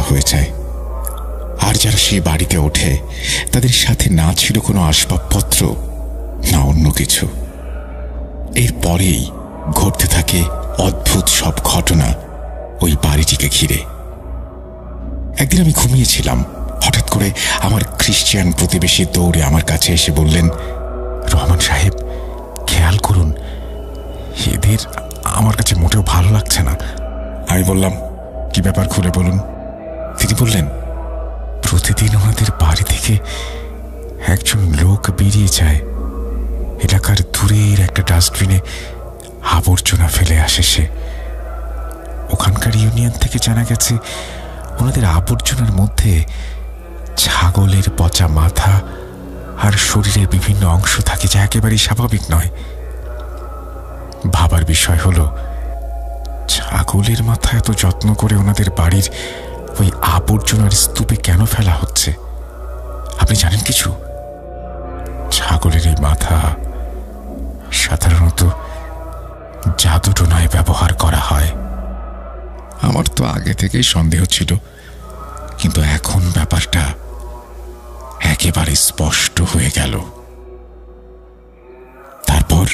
হয়ে যায়। আর যারা সেই বাড়িতে ওঠে তাদের সাথে না ছিল কোনো আসবাবপত্র, না অন্য কিছু। এরপরেই ঘটতে থাকে অদ্ভুত সব ঘটনা ওই বাড়িটিকে ঘিরে। একদিন আমি ঘুমিয়েছিলাম, হঠাৎ করে আমার খ্রিস্টান প্রতিবেশী দৌড়ে আমার কাছে এসে বললেন, রহমান সাহেব, খেয়াল করুন, এদের আমার কাছে মোটেও ভালো লাগছে না। আমি বললাম, কি ব্যাপার, খুলে বলুন। তিনি বললেন, প্রতিদিন ওনাদের বাড়ি থেকে একজন লোক বেরিয়ে যায়, এলাকার দূরের একটা ডাস্টবিনে আবর্জনা ফেলে আসে সে। ওখানকার ইউনিয়ন থেকে জানা গেছে ওনাদের আবর্জনার মধ্যে ছাগলের পচা মাথা আর শরীরের বিভিন্ন অংশ থাকে, যা একেবারেই স্বাভাবিক নয়। ভাবার বিষয় হলো, ছাগলের মাথা এত যত্ন করে ওনাদের বাড়ির ওই আবর্জনার স্তূপে কেন ফেলা হচ্ছে? আপনি জানেন কিছু? ছাগলের এই মাথা সাধারণত জাদুটোনায় ব্যবহার করা হয়। আমার তো আগে থেকেই সন্দেহ ছিল, কিন্তু এখন ব্যাপারটা একেবারে স্পষ্ট হয়ে গেল। তারপর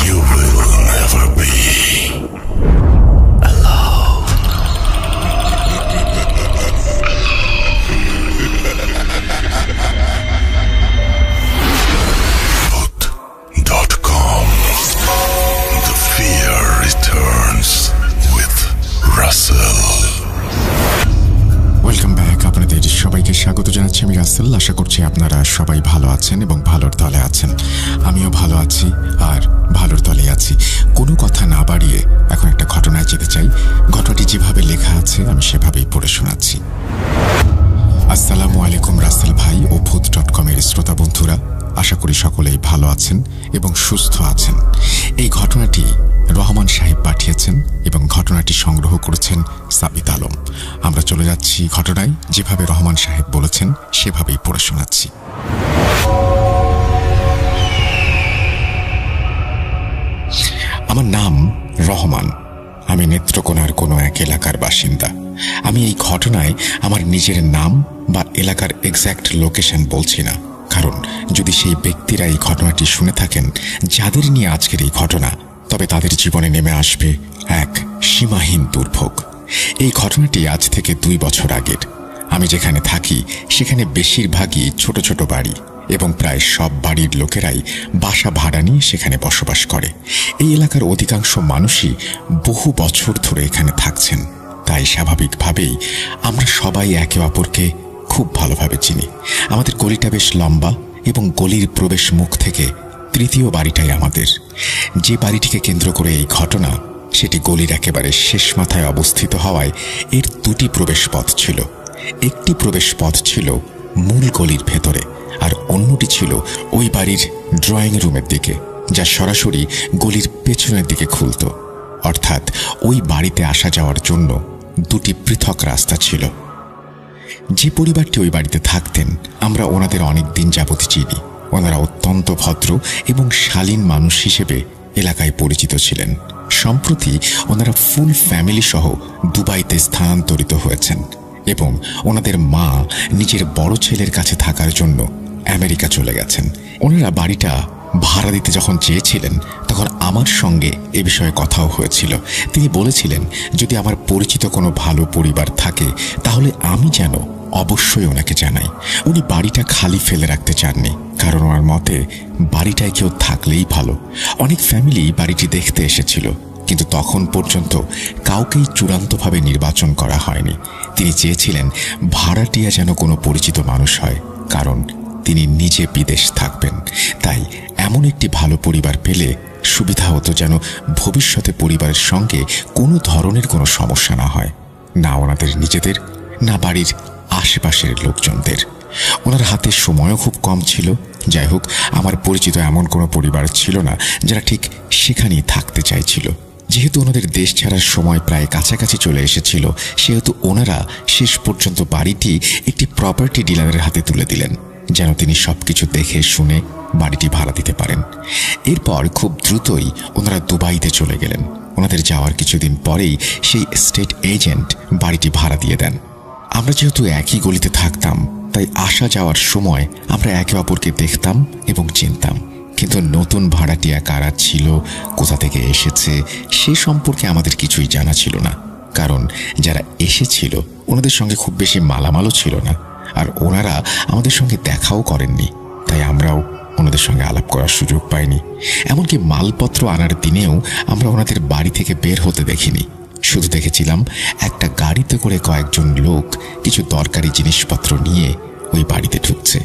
You will never be alone. Voot.com. The fear returns with Russell. Welcome back. আপনাদের সবাইকে স্বাগত জানাচ্ছি। আমি রাসেল। আশা করছি আপনারা সবাই ভালো আছেন এবং ভালোর দলে আছেন। আমিও ভালো আছি আর ভালোর দলে আছি। কোনো কথা না বাড়িয়ে এখন একটা ঘটনায় যেতে চাই। ঘটনাটি যেভাবে লেখা আছে আমি সেভাবেই পড়ে শোনাচ্ছি। আসসালামু আলাইকুম রাসেল ভাই ও ভূত.com এর শ্রোতা বন্ধুরা, আশা করি সকলেই ভালো আছেন এবং সুস্থ আছেন। এই ঘটনাটি রহমান সাহেব পাঠিয়েছেন এবং ঘটনাটি সংগ্রহ করেছেন সাবিত আলম। আমরা চলে যাচ্ছি ঘটনায়। যেভাবে রহমান সাহেব বলেছেন সেভাবেই পড়ে শোনাচ্ছি। আমার নাম রহমান। আমি নেত্রকোনার কোনো এক এলাকার বাসিন্দা। আমি এই ঘটনায় আমার নিজের নাম বা এলাকার এক্স্যাক্ট লোকেশন বলছি না, কারণ যদি সেই ব্যক্তিরা এই ঘটনাটি শুনে থাকেন যাদের নিয়ে আজকের এই ঘটনা, তবে তাদের জীবনে নেমে আসবে এক সীমাহীন দুর্ভোগ। এই ঘটনাটি আজ থেকে 2 বছর আগের। আমি যেখানে থাকি সেখানে বেশিরভাগই ছোট ছোট বাড়ি এবং প্রায় সব বাড়ির লোকেরাই বাসা ভাড়া নিয়ে সেখানে বসবাস করে। এই এলাকার অধিকাংশ মানুষই বহু বছর ধরে এখানে থাকছেন, তাই স্বাভাবিকভাবেই আমরা সবাই একে অপরকে খুব ভালোভাবে চিনি। আমাদের গলিটা বেশ লম্বা এবং গলির প্রবেশ মুখ থেকে তৃতীয় বাড়িটাই আমাদের। যে বাড়িটিকে কেন্দ্র করে এই ঘটনা, সেটি গলির একেবারে শেষ মাথায় অবস্থিত হওয়ায় এর 2টি প্রবেশ পথ ছিল। একটি প্রবেশ পথ ছিল মূল গলির ভেতরে, আর অন্যটি ছিল ওই বাড়ির ড্রয়িং রুমের দিকে, যা সরাসরি গলির পেছনের দিকে খুলত। অর্থাৎ ওই বাড়িতে আসা যাওয়ার জন্য 2টি পৃথক রাস্তা ছিল। যে পরিবারটি ওই বাড়িতে থাকতেন আমরা ওনাদের অনেক দিন যাবত চিনি। ওনারা অত্যন্ত ভদ্র এবং শালীন মানুষ হিসেবে এলাকায় পরিচিত ছিলেন। সম্প্রতি ওনারা ফুল ফ্যামিলি সহ দুবাইতে স্থানান্তরিত হয়েছেন এবং ওনাদের মা নিজের বড় ছেলের কাছে থাকার জন্য আমেরিকা চলে গেছেন। ওনারা বাড়িটা ভাড়া দিতে যখন চেয়েছিলেন তখন আমার সঙ্গে এ বিষয়ে কথাও হয়েছিল। তিনি বলেছিলেন যদি আমার পরিচিত কোনো ভালো পরিবার থাকে তাহলে আমি যেন অবশ্যই ওনাকে জানাই। উনি বাড়িটা খালি ফেলে রাখতে চাননি, কারণ ওনার মতে বাড়িটায় কেউ থাকলেই ভালো। অনেক ফ্যামিলি বাড়িটি দেখতে এসেছিল, কিন্তু তখন পর্যন্ত কাউকেই চূড়ান্তভাবে নির্বাচন করা হয়নি। তিনি চেয়েছিলেন ভাড়াটিয়া যেন কোনো পরিচিত মানুষ হয়, কারণ তিনি নিজে বিদেশ থাকবেন। তাই এমন একটি ভালো পরিবার পেলে সুবিধা হতো যেন ভবিষ্যতে পরিবারের সঙ্গে কোনো ধরনের কোনো সমস্যা না হয়, না ওনাদের নিজেদের, না বাড়ির আশেপাশের লোকজনদের। ওনার হাতে সময়ও খুব কম ছিল। যাই হোক, আমার পরিচিত এমন কোনো পরিবার ছিল না যারা ঠিক সেখানেই থাকতে চাইছিল। যেহেতু ওনাদের দেশ ছাড়ার সময় প্রায় কাছাকাছি চলে এসেছিল, সেহেতু ওনারা শেষ পর্যন্ত বাড়িটি একটি প্রপার্টি ডিলারের হাতে তুলে দিলেন। যেন তিনি সবকিছু দেখে শুনে বাড়িটি ভাড়া দিতে পারেন। এরপর খুব দ্রুতই ওনারা দুবাইতে চলে গেলেন। ওনাদের যাওয়ার কিছুদিন পরেই সেই স্টেট এজেন্ট বাড়িটি ভাড়া দিয়ে দেন। আমরা যেহেতু একই গলিতে থাকতাম, তাই আসা যাওয়ার সময় আমরা একে অপরকে দেখতাম এবং চিনতাম। কিন্তু নতুন ভাড়াটিয়া কারা ছিল, কোথা থেকে এসেছে, সে সম্পর্কে আমাদের কিছুই জানা ছিল না। কারণ যারা এসেছিল ওনাদের সঙ্গে খুব বেশি মালামালও ছিল না, আর ওনারা আমাদের সঙ্গে দেখাও করেননি, তাই আমরাও ওনাদের সঙ্গে আলাপ করার সুযোগ পাইনি। এমনকি মালপত্র আনার দিনেও আমরা ওনাদের বাড়ি থেকে বের হতে দেখিনি। শুধু দেখেছিলাম একটা গাড়িতে করে কয়েকজন লোক কিছু দরকারি জিনিসপত্র নিয়ে ওই বাড়িতে ঢুকছে।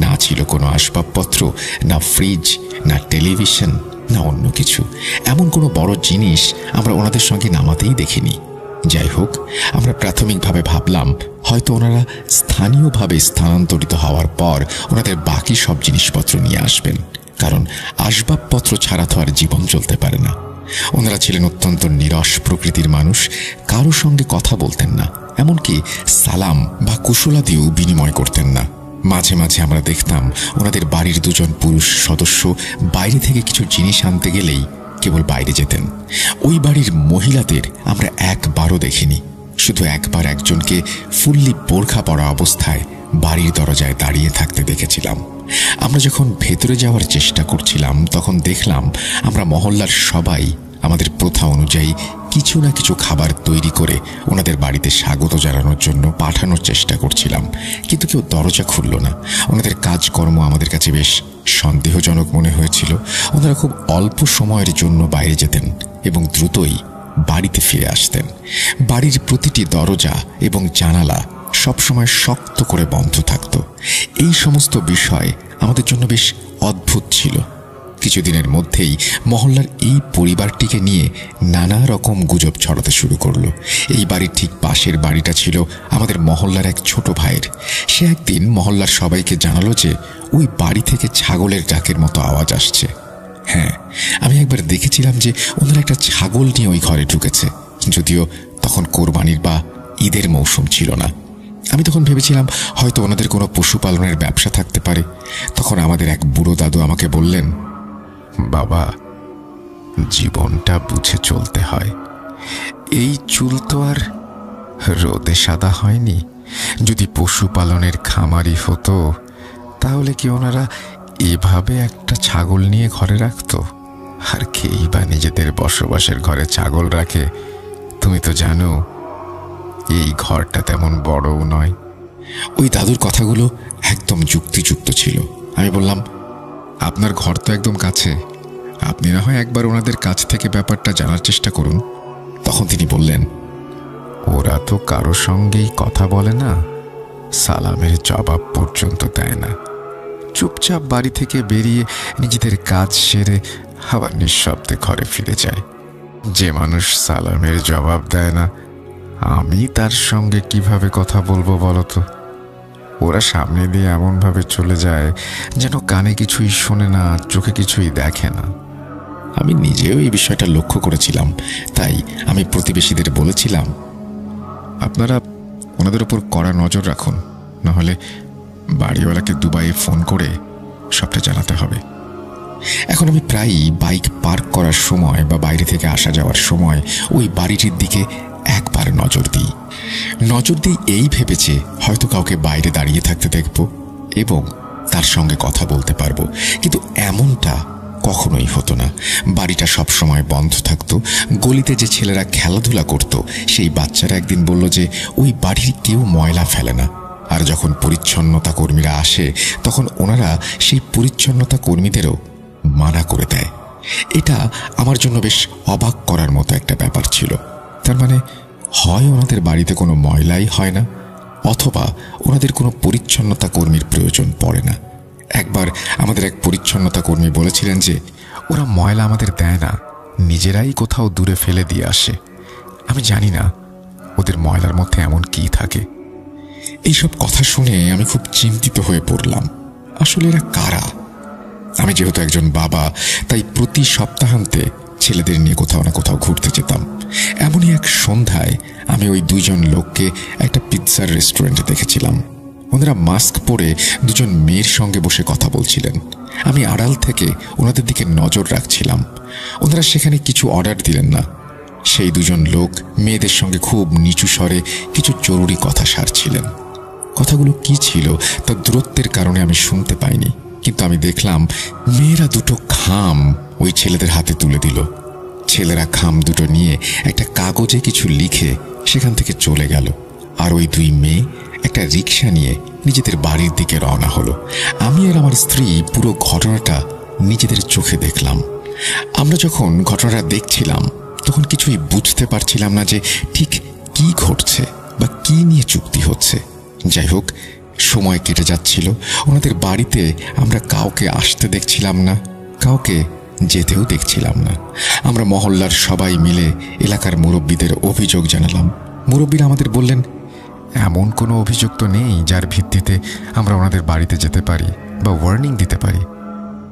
না ছিল কোনো আসবাবপত্র, না ফ্রিজ, না টেলিভিশন, না অন্য কিছু। এমন কোনো বড় জিনিস আমরা ওনাদের সঙ্গে নামাতেই দেখিনি। যাই হোক, আমরা প্রাথমিকভাবে ভাবলাম হয়তো ওনারা স্থানীয়ভাবে স্থানান্তরিত হওয়ার পর ওনাদের বাকি সব জিনিসপত্র নিয়ে আসবেন, কারণ আসবাবপত্র ছাড়া তো আর জীবন চলতে পারে না। ওনারা ছিলেন অত্যন্ত নিরস প্রকৃতির মানুষ, কারো সঙ্গে কথা বলতেন না, এমনকি সালাম বা কুশলাদিও বিনিময় করতেন না। মাঝে মাঝে আমরা দেখতাম ওনাদের বাড়ির দুজন পুরুষ সদস্য বাইরে থেকে কিছু জিনিস আনতে গেলেই কেবল বাইরে যেতেন। ওই বাড়ির মহিলাদের আমরা একবারও দেখিনি। শুধু একবার একজনকে ফুললি বোরখা পরা অবস্থায় বাড়ির দরজায় দাঁড়িয়ে থাকতে দেখেছিলাম। আমরা যখন ভেতরে যাওয়ার চেষ্টা করছিলাম, তখন দেখলাম আমরা মহল্লার সবাই আমাদের প্রথা অনুযায়ী কিছু না কিছু খাবার তৈরি করে ওনাদের বাড়িতে স্বাগত জানানোর জন্য পাঠানোর চেষ্টা করছিলাম, কিন্তু কেউ দরজা খুলল না। ওনাদের কাজকর্ম আমাদের কাছে বেশ সন্দেহজনক মনে হয়েছিল। ওনারা খুব অল্প সময়ের জন্য বাইরে যেতেন এবং দ্রুতই বাড়িতে ফিরে আসতেন। বাড়ির প্রতিটি দরজা এবং জানালা সবসময় শক্ত করে বন্ধ থাকত। এই সমস্ত বিষয় আমাদের জন্য বেশ অদ্ভুত ছিল। কিছুদিনের মধ্যেই মহল্লার এই পরিবারটিকে নিয়ে নানা রকম গুজব ছড়াতে শুরু করলো। এই বাড়ির ঠিক পাশের বাড়িটা ছিল আমাদের মহল্লার এক ছোট ভাইয়ের। সে একদিন মহল্লার সবাইকে জানালো যে ওই বাড়ি থেকে ছাগলের ডাকের মতো আওয়াজ আসছে। হ্যাঁ, আমি একবার দেখেছিলাম যে ওনারা একটা ছাগল নিয়ে ওই ঘরে ঢুকেছে, যদিও তখন কোরবানির বা ঈদের মৌসুম ছিল না। আমি তখন ভেবেছিলাম হয়তো ওনাদের কোনো পশুপালনের ব্যবসা থাকতে পারে। তখন আমাদের এক বুড়ো দাদু আমাকে বললেন, বাবা, জীবনটা বুঝে চলতে হয়। এই চুল তো আর রোদে সাদা হয়নি। যদি পশুপালনের খামারি হতো তাহলে কি ওনারা এভাবে একটা ছাগল নিয়ে ঘরে রাখতো? আর কেই বা নিজেদের বসবাসের ঘরে ছাগল রাখে? তুমি তো জানো এই ঘরটা তেমন বড়ও নয়। ওই দাদুর কথাগুলো একদম যুক্তিযুক্ত ছিল। আমি বললাম, আপনার ঘর তো একদম কাছে, আপনি না হয় একবার ওনাদের কাছ থেকে ব্যাপারটা জানার চেষ্টা করুন। তখন তিনি বললেন, ওরা তো কারো সঙ্গেই কথা বলে না, সালামের জবাব পর্যন্ত দেয় না। চুপচাপ বাড়ি থেকে বেরিয়ে নিজেদের কাজ সেরে আবার নিঃশব্দে ঘরে ফিরে যায়। যে মানুষ সালামের জবাব দেয় না, আমি তার সঙ্গে কিভাবে কথা বলবো বলতো? ওরা সামনে দিয়ে এমনভাবে চলে যায় যেন কানে কিছুই শোনে না, চোখে কিছুই দেখে না। আমি নিজেও এই বিষয়টা লক্ষ্য করেছিলাম, তাই আমি প্রতিবেশীদের বলেছিলাম, আপনারা ওনাদের উপর কড়া নজর রাখুন, নাহলে বাড়িওয়ালাকে দুবাইয়ে ফোন করে সবটা জানাতে হবে। এখন আমি প্রায়ই বাইক পার্ক করার সময় বা বাইরে থেকে আসা যাওয়ার সময় ওই বাড়িটির দিকে একবার নজর দিই। এই ভেবেছে হয়তো কাউকে বাইরে দাঁড়িয়ে থাকতে দেখব এবং তার সঙ্গে কথা বলতে পারবো, কিন্তু এমনটা কখনোই হতো না। বাড়িটা সবসময় বন্ধ থাকতো। গলিতে যে ছেলেরা খেলাধুলা করত, সেই বাচ্চারা একদিন বলল যে ওই বাড়ির কেউ ময়লা ফেলে না, আর যখন পরিচ্ছন্নতা কর্মীরা আসে তখন ওনারা সেই পরিচ্ছন্নতা কর্মীদেরও মানা করে দেয়। এটা আমার জন্য বেশ অবাক করার মতো একটা ব্যাপার ছিল। তার মানে হয় ওনাদের বাড়িতে কোনো ময়লাই হয় না, অথবা ওনাদের কোনো পরিচ্ছন্নতা কর্মীর প্রয়োজন পড়ে না। একবার আমাদের এক পরিচ্ছন্নতা কর্মী বলেছিলেন যে ওরা ময়লা আমাদের দেয় না, নিজেরাই কোথাও দূরে ফেলে দিয়ে আসে। আমি জানি না ওদের ময়লার মধ্যে এমন কি থাকে। এইসব কথা শুনে আমি খুব চিন্তিত হয়ে পড়লাম। আসলে এরা কারা? আমি যেহেতু একজন বাবা, তাই প্রতি সপ্তাহান্তে ছেলেদের নিয়ে কোথাও না কোথাও ঘুরতে যেতাম। এমনই এক সন্ধ্যায় আমি ওই দুইজন লোককে একটা পিৎজার রেস্টুরেন্টে দেখেছিলাম। ওনারা মাস্ক পরে দুজন মেয়ের সঙ্গে বসে কথা বলছিলেন। আমি আড়াল থেকে ওনাদের দিকে নজর রাখছিলাম। ওনারা সেখানে কিছু অর্ডার দিলেন না। সেই দুজন লোক মেয়েদের সঙ্গে খুব নিচু স্বরে কিছু জরুরি কথা সারছিলেন। কথাগুলো কি ছিল তা দূরত্বের কারণে আমি শুনতে পাইনি, কিন্তু আমি দেখলাম মেয়েরা দুটো খাম ওই ছেলেদের হাতে তুলে দিল। ছেলেরা খাম দুটো নিয়ে একটা কাগজে কিছু লিখে সেখান থেকে চলে গেল, আর ওই দুই মেয়ে একটা রিক্সা নিয়ে নিজেদের বাড়ির দিকে রওনা হলো। আমি আর আমার স্ত্রী পুরো ঘটনাটা নিজেদের চোখে দেখলাম। আমরা যখন ঘটনাটা দেখছিলাম তখন কিছুই বুঝতে পারছিলাম না যে ঠিক কি ঘটছে বা কি নিয়ে চুক্তি হচ্ছে। যাই হোক, সময় কেটে যাচ্ছিল। ওনাদের বাড়িতে আমরা কাউকে আসতে দেখছিলাম না, কাউকে যেতেও দেখছিলাম না। আমরা মহল্লার সবাই মিলে এলাকার মুরব্বীদের অভিযোগ জানালাম। মুরব্বীরা আমাদের বললেন, এমন কোনো অভিযোগ তো নেই যার ভিত্তিতে আমরা ওনাদের বাড়িতে যেতে পারি বা ওয়ার্নিং দিতে পারি।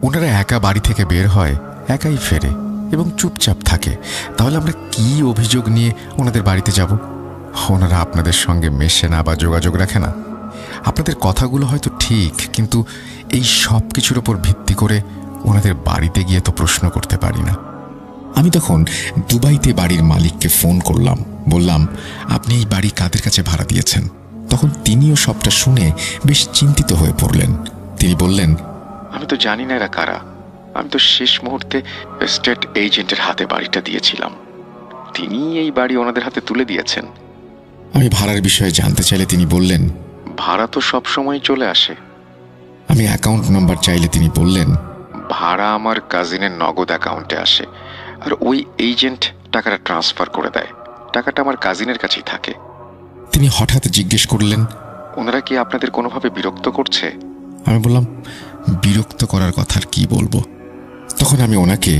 ওনারা একা বাড়ি থেকে বের হয়, একাই ফেরে এবং চুপচাপ থাকে। তাহলে আমরা কি অভিযোগ নিয়ে ওনাদের বাড়িতে যাব? ওনারা আপনাদের সঙ্গে মেশে না বা যোগাযোগ রাখে না। আপনাদের কথাগুলো হয়তো ঠিক, কিন্তু এই সব কিছুর ওপর ভিত্তি করে ওনাদের বাড়িতে গিয়ে তো প্রশ্ন করতে পারি না। আমি তখন দুবাইতে বাড়ির মালিককে ফোন করলাম, বললাম, আপনি এই বাড়ি কাদের কাছে ভাড়া দিয়েছেন? তখন তিনিও সবটা শুনে বেশ চিন্তিত হয়ে পড়লেন। তিনি বললেন, আমি তো জানি না এরা কারা। আমি তো শেষ মুহূর্তে স্টেট এজেন্টের হাতে বাড়িটা দিয়েছিলাম, তিনি এই বাড়ি ওনাদের হাতে তুলে দিয়েছেন। আমি ভাড়ার বিষয়ে জানতে চাইলে তিনি বললেন, ভাড়া তো সব সময় চলে আসে। আমি অ্যাকাউন্ট নাম্বার চাইলে তিনি বললেন, ভাড়া আমার কাজিনের নগদ অ্যাকাউন্টে আসে, আর ওই এজেন্ট টাকাটা ট্রান্সফার করে দেয়। টাকাটা আমার কাজিনের কাছেই থাকে। তিনি হঠাৎ জিজ্ঞেস করলেন, ওনারা কি আপনাদের কোনোভাবে বিরক্ত করছে? আমি বললাম, বিরক্ত করার কথা আর কি বলবো। তখন আমি ওনাকে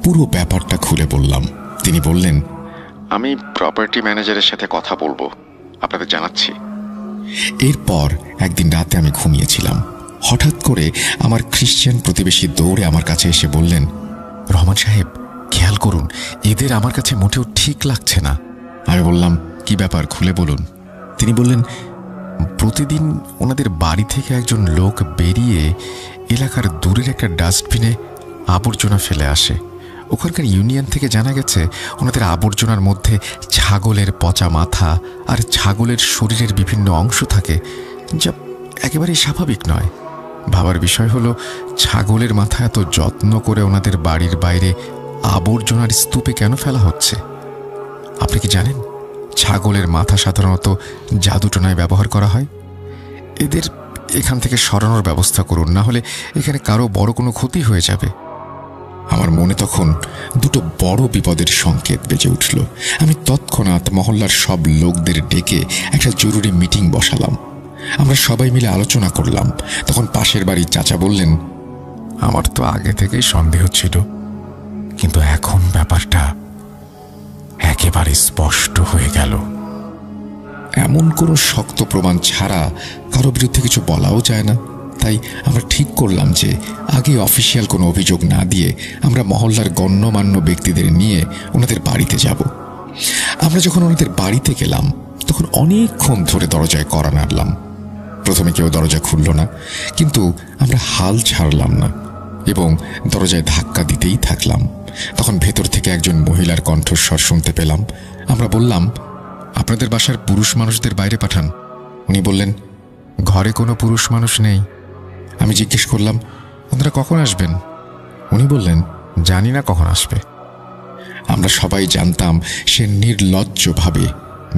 পুরো ব্যাপারটা খুলে বললাম। তিনি বললেন, আমি প্রপার্টি ম্যানেজারের সাথে কথা বলবো, আপনাদের জানাচ্ছি। এরপর একদিন রাতে আমি ঘুমিয়েছিলাম। হঠাৎ করে আমার খ্রিশ্চান প্রতিবেশী দৌড়ে আমার কাছে এসে বললেন, রহমান সাহেব, খেয়াল করুন, এদের আমার কাছে মোটেও ঠিক লাগছে না। আমি বললাম, কি ব্যাপার, খুলে বলুন। তিনি বললেন, প্রতিদিন ওনাদের বাড়ি থেকে একজন লোক বেরিয়ে এলাকার দূরের একটা ডাস্টবিনে আবর্জনা ফেলে আসে। ওখানকার ইউনিয়ন থেকে জানা গেছে ওনাদের আবর্জনার মধ্যে ছাগলের পচা মাথা আর ছাগলের শরীরের বিভিন্ন অংশ থাকে, যা একেবারেই স্বাভাবিক নয়। ভাবার বিষয় হলো, ছাগলের মাথা এত যত্ন করে ওনাদের বাড়ির বাইরে আবর্জনার স্তূপে কেন ফেলা হচ্ছে? আপনি কি জানেন, ছাগলের মাথা সাধারণত জাদুটোনায় ব্যবহার করা হয়। এদের এখান থেকে সরানোর ব্যবস্থা করুন, না হলে এখানে কারো বড় কোনো ক্ষতি হয়ে যাবে। আমার মনে তখন দুটো বড় বিপদের সংকেত বেজে উঠল। আমি তৎক্ষণাৎ মহল্লার সব লোকদের ডেকে একটা জরুরি মিটিং বসালাম। আমরা সবাই মিলে আলোচনা করলাম। তখন পাশের বাড়ির চাচা বললেন, আমার তো আগে থেকেই সন্দেহ ছিল, কিন্তু এখন ব্যাপারটা একেবারে স্পষ্ট হয়ে গেল। এমন কোনো শক্ত প্রমাণ ছাড়া কারো বিরুদ্ধে কিছু বলাও যায় না। তাই আমরা ঠিক করলাম যে আগে অফিসিয়াল কোনো অভিযোগ না দিয়ে আমরা মহল্লার গণ্যমান্য ব্যক্তিদের নিয়ে ওনাদের বাড়িতে যাব। আমরা যখন ওনাদের বাড়িতে গেলাম তখন অনেকক্ষণ ধরে দরজায় কড়া নাড়লাম। প্রথমে কেউ দরজা খুলল না, কিন্তু আমরা হাল ছাড়লাম না এবং দরজায় ধাক্কা দিতেই থাকলাম। তখন ভেতর থেকে একজন মহিলার কণ্ঠস্বর শুনতে পেলাম। আমরা বললাম, আপনাদের বাসার পুরুষ মানুষদের বাইরে পাঠান। উনি বললেন, ঘরে কোনো পুরুষ মানুষ নেই। আমি জিজ্ঞেস করলাম, ওনারা কখন আসবেন? উনি বললেন, জানি না কখন আসবে। আমরা সবাই জানতাম সে নির্লজ্জভাবে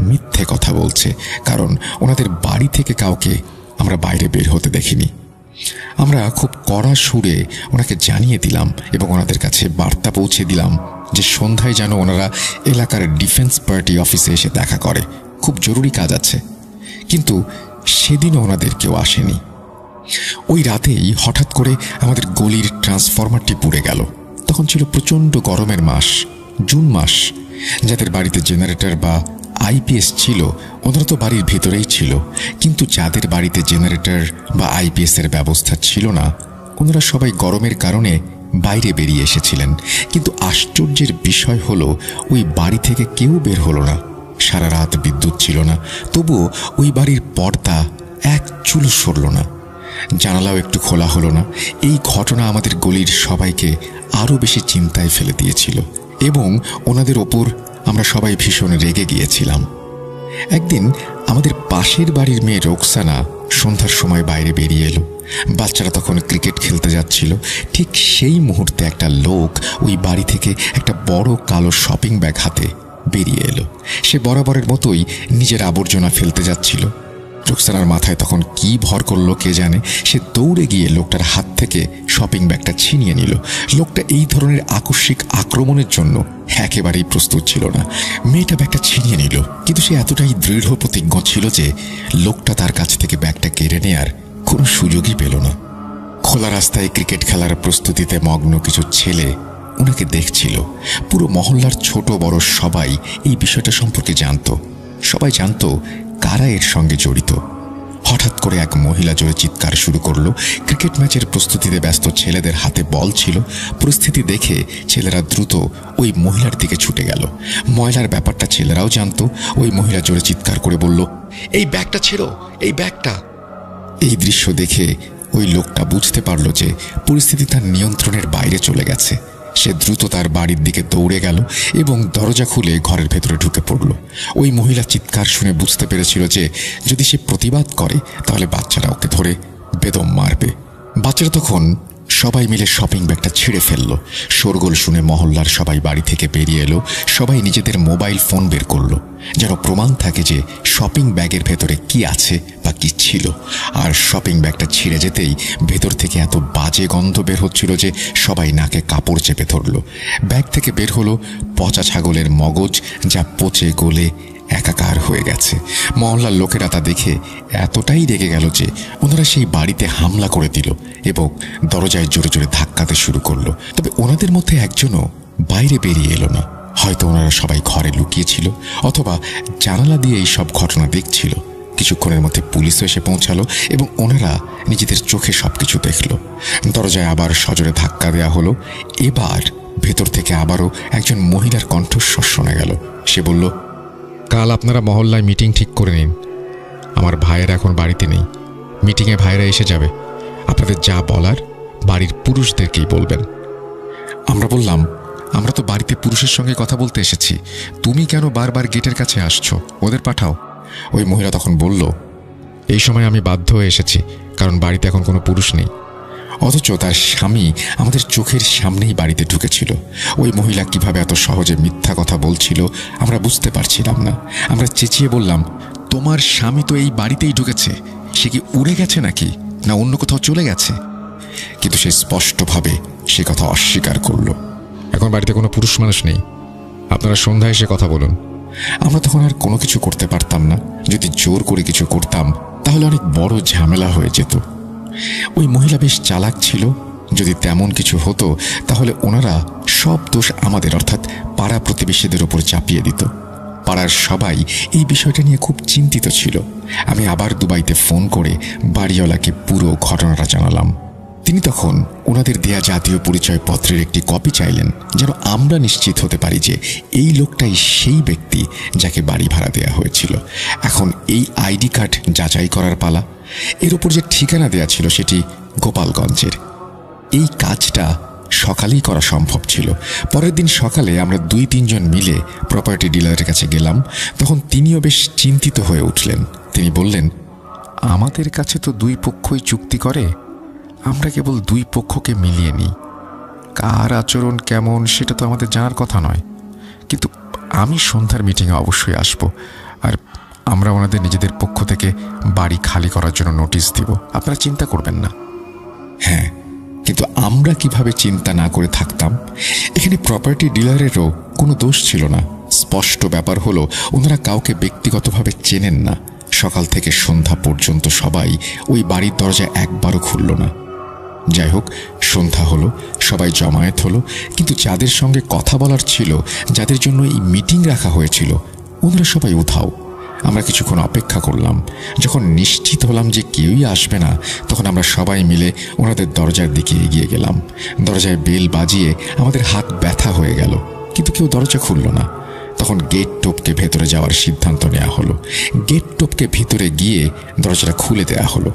মিথ্যে কথা বলছে, কারণ ওনাদের বাড়ি থেকে কাউকে আমরা বাইরে বের হতে দেখিনি। আমরা খুব কড়া সুরে ওনাকে জানিয়ে দিলাম এবং ওনাদের কাছে বার্তা পৌঁছে দিলাম যে সন্ধ্যায় যেন ওনারা এলাকার ডিফেন্স পার্টি অফিসে এসে দেখা করে, খুব জরুরি কাজ আছে। কিন্তু সেদিনও ওনাদের কেউ আসেনি। ওই রাতেই হঠাৎ করে আমাদের গলির ট্রান্সফরমারটি পুড়ে গেল। তখন ছিল প্রচণ্ড গরমের মাস, জুন মাস। যাদের বাড়িতে জেনারেটর বা আইপিএস ছিল ওনারা তো বাড়ির ভেতরেই ছিল, কিন্তু যাদের বাড়িতে জেনারেটর বা আইপিএস এর ব্যবস্থা ছিল না ওনারা সবাই গরমের কারণে বাইরে বেরিয়ে এসেছিলেন। কিন্তু আশ্চর্যের বিষয় হলো, ওই বাড়ি থেকে কেউ বের হলো না। সারা রাত বিদ্যুৎ ছিল না, তবুও ওই বাড়ির পর্দা এক চুল সরল না, জানালাও একটু খোলা হলো না। এই ঘটনা আমাদের গলির সবাইকে আরও বেশি চিন্তায় ফেলে দিয়েছিল এবং ওনাদের ওপর আমরা সবাই ভীষণ রেগে গিয়েছিলাম। একদিন আমাদের পাশের বাড়ির মেয়ে রোকসানা সন্ধ্যার সময় বাইরে বেরিয়ে এলো। বাচ্চারা তখন ক্রিকেট খেলতে যাচ্ছিল। ঠিক সেই মুহূর্তে একটা লোক ওই বাড়ি থেকে একটা বড় কালো শপিং ব্যাগ হাতে বেরিয়ে এলো। সে বরাবরের মতোই নিজের আবর্জনা ফেলতে যাচ্ছিল। রোকসানার মাথায় তখন কি ভর করলো কে জানে। সে দৌড়ে গিয়ে লোকটার হাত থেকে শপিং ব্যাগটা ছিনিয়ে নিল। লোকটা এই ধরনের আকস্মিক আক্রমণের জন্য একেবারেই প্রস্তুত ছিল না। মেয়েটা ব্যাগটা ছিনিয়ে নিল, কিন্তু সে এতটাই দৃঢ় প্রতিজ্ঞ ছিল যে লোকটা তার কাছ থেকে ব্যাগটা কেড়ে নেয়ার কোনো সুযোগই পেল না। খোলা রাস্তায় ক্রিকেট খেলার প্রস্তুতিতে মগ্ন কিছু ছেলে ওনাকে দেখছিল। পুরো মহল্লার ছোট বড় সবাই এই বিষয়টা সম্পর্কে জানত। সবাই জানত কারা এর সঙ্গে জড়িত। হঠাৎ করে এক মহিলা জোরে চিৎকার শুরু করলো। ক্রিকেট ম্যাচের প্রস্তুতিতে ব্যস্ত ছেলেদের হাতে বল ছিল। পরিস্থিতি দেখে ছেলেরা দ্রুত ওই মহিলার দিকে ছুটে গেল। ময়লার ব্যাপারটা ছেলেরাও জানত। ওই মহিলা জোরে চিৎকার করে বলল, এই ব্যাগটা ছেড়ো, এই ব্যাগটা। এই দৃশ্য দেখে ওই লোকটা বুঝতে পারল যে পরিস্থিতি তার নিয়ন্ত্রণের বাইরে চলে গেছে। সে দ্রুত তার বাড়ির দিকে দৌড়ে গেল এবং দরজা খুলে ঘরের ভেতরে ঢুকে পড়ল। ওই মহিলা চিৎকার শুনে বুঝতে পেরেছিল যে যদি সে প্রতিবাদ করে তাহলে বাচ্চারা ওকে ধরে বেদম মারবে। বাচ্চারা তখন সবাই মিলে শপিং ব্যাগটা ছিঁড়ে ফেলল। শোরগোল শুনে মহল্লার সবাই বাড়ি থেকে বেরিয়ে এলো। সবাই নিজেদের মোবাইল ফোন বের করলো, যেন প্রমাণ থাকে যে শপিং ব্যাগের ভেতরে কি আছে বা কি ছিল। আর শপিং ব্যাগটা ছিঁড়ে যেতেই ভেতর থেকে এত বাজে গন্ধ বের হচ্ছিল যে সবাই নাকে কাপড় চেপে ধরল। ব্যাগ থেকে বের হলো পচা ছাগলের মগজ, যা পচে গলে একাকার হয়ে গেছে। মহল্লার লোকেরা তা দেখে এতটাই রেগে গেল যে ওনারা সেই বাড়িতে হামলা করে দিল এবং দরজায় জোরে জোরে ধাক্কাতে শুরু করলো। তবে ওনাদের মধ্যে একজনও বাইরে বেরিয়ে এলো না। হয়তো ওনারা সবাই ঘরে লুকিয়েছিল অথবা জানালা দিয়ে এই সব ঘটনা দেখছিল। কিছুক্ষণের মধ্যে পুলিশও এসে পৌঁছালো এবং ওনারা নিজেদের চোখে সবকিছু দেখল। দরজায় আবার সজোরে ধাক্কা দেওয়া হলো। এবার ভেতর থেকে আবারও একজন মহিলার কণ্ঠস্বর শোনা গেল। সে বলল, কাল আপনারা মহল্লায় মিটিং ঠিক করে নিন। আমার ভাইয়েরা এখন বাড়িতে নেই। মিটিংয়ে ভাইয়েরা এসে যাবে। আপনাদের যা বলার বাড়ির পুরুষদেরকেই বলবেন। আমরা বললাম, আমরা তো বাড়িতে পুরুষের সঙ্গে কথা বলতে এসেছি, তুমি কেন বারবার গেটের কাছে আসছো? ওদের পাঠাও। ওই মহিলা তখন বলল, এই সময় আমি বাধ্য হয়ে এসেছি, কারণ বাড়িতে এখন কোনো পুরুষ নেই। অথচ তার স্বামী আমাদের চোখের সামনেই বাড়িতে ঢুকেছিল। ওই মহিলা কিভাবে এত সহজে মিথ্যা কথা বলছিল আমরা বুঝতে পারছিলাম না। আমরা চেঁচিয়ে বললাম, তোমার স্বামী তো এই বাড়িতেই ঢুকেছে। সে কি উড়ে গেছে নাকি, না অন্য কোথাও চলে গেছে? কিন্তু সে স্পষ্টভাবে সে কথা অস্বীকার করল। এখন বাড়িতে কোনো পুরুষ মানুষ নেই। আপনারা সন্ধ্যায় এসে কথা বলুন। আমরা তখন আর কোনো কিছু করতে পারতাম না। যদি জোর করে কিছু করতাম তাহলে অনেক বড় ঝামেলা হয়ে যেত। ওই মহিলা বেশ চালাক ছিল। যদি তেমন কিছু হতো তাহলে ওনারা সব দোষ আমাদের অর্থাৎ পাড়া প্রতিবেশীদের ওপর চাপিয়ে দিত। পাড়ার সবাই এই বিষয়টা নিয়ে খুব চিন্তিত ছিল। আমি আবার দুবাইতে ফোন করে বাড়িওয়ালাকে পুরো ঘটনাটা জানালাম। তিনি তখন ওনাদের দেয়া জাতীয় পরিচয়পত্রের একটি কপি চাইলেন, যেন আমরা নিশ্চিত হতে পারি যে এই লোকটাই সেই ব্যক্তি যাকে বাড়ি ভাড়া দেওয়া হয়েছিল। এখন এই আইডি কার্ড যাচাই করার পালা। এর উপর যে ঠিকানা দেয়া ছিল সেটি গোপালগঞ্জের। এই কাজটা সকালেই করা সম্ভব ছিল। পরের দিন সকালে আমরা 2-3 জন মিলে প্রপার্টি ডিলারের কাছে গেলাম। তখন তিনিও বেশ চিন্তিত হয়ে উঠলেন। তিনি বললেন, আমাদের কাছে তো দুই পক্ষই চুক্তি করে, আমরা কেবল দুই পক্ষকে মিলিয়ে নিই। কার আচরণ কেমন সেটা তো আমাদের জানার কথা নয়। কিন্তু আমি সন্ধ্যার মিটিংয়ে অবশ্যই আসব, আর আমরা ওনাদের নিজেদের পক্ষ থেকে বাড়ি খালি করার জন্য নোটিশ দিব। আপনারা চিন্তা করবেন না। হ্যাঁ, কিন্তু আমরা কিভাবে চিন্তা না করে থাকতাম? এখানে প্রপার্টি ডিলারেরও কোনো দোষ ছিল না। স্পষ্ট ব্যাপার হলো ওনারা কাউকে ব্যক্তিগতভাবে চেনেন না। সকাল থেকে সন্ধ্যা পর্যন্ত সবাই ওই বাড়ির দরজা একবারও খুলল না। যাই হোক, সন্ধ্যা হলো, সবাই জমায়েত হলো, কিন্তু যাদের সঙ্গে কথা বলার ছিল, যাদের জন্য এই মিটিং রাখা হয়েছিল, ওনারা সবাই উধাও। আমরা কিছুক্ষণ অপেক্ষা করলাম। যখন নিশ্চিত হলাম যে কেউই আসবে না, তখন আমরা সবাই মিলে ওনাদের দরজার দিকে এগিয়ে গেলাম। দরজায় বেল বাজিয়ে আমাদের হাত ব্যথা হয়ে গেল, কিন্তু কেউ দরজা খুলল না। তখন গেট টপকে ভেতরে যাওয়ার সিদ্ধান্ত নেওয়া হলো। গেট টপকে ভিতরে গিয়ে দরজাটা খুলে দেয়া হলো।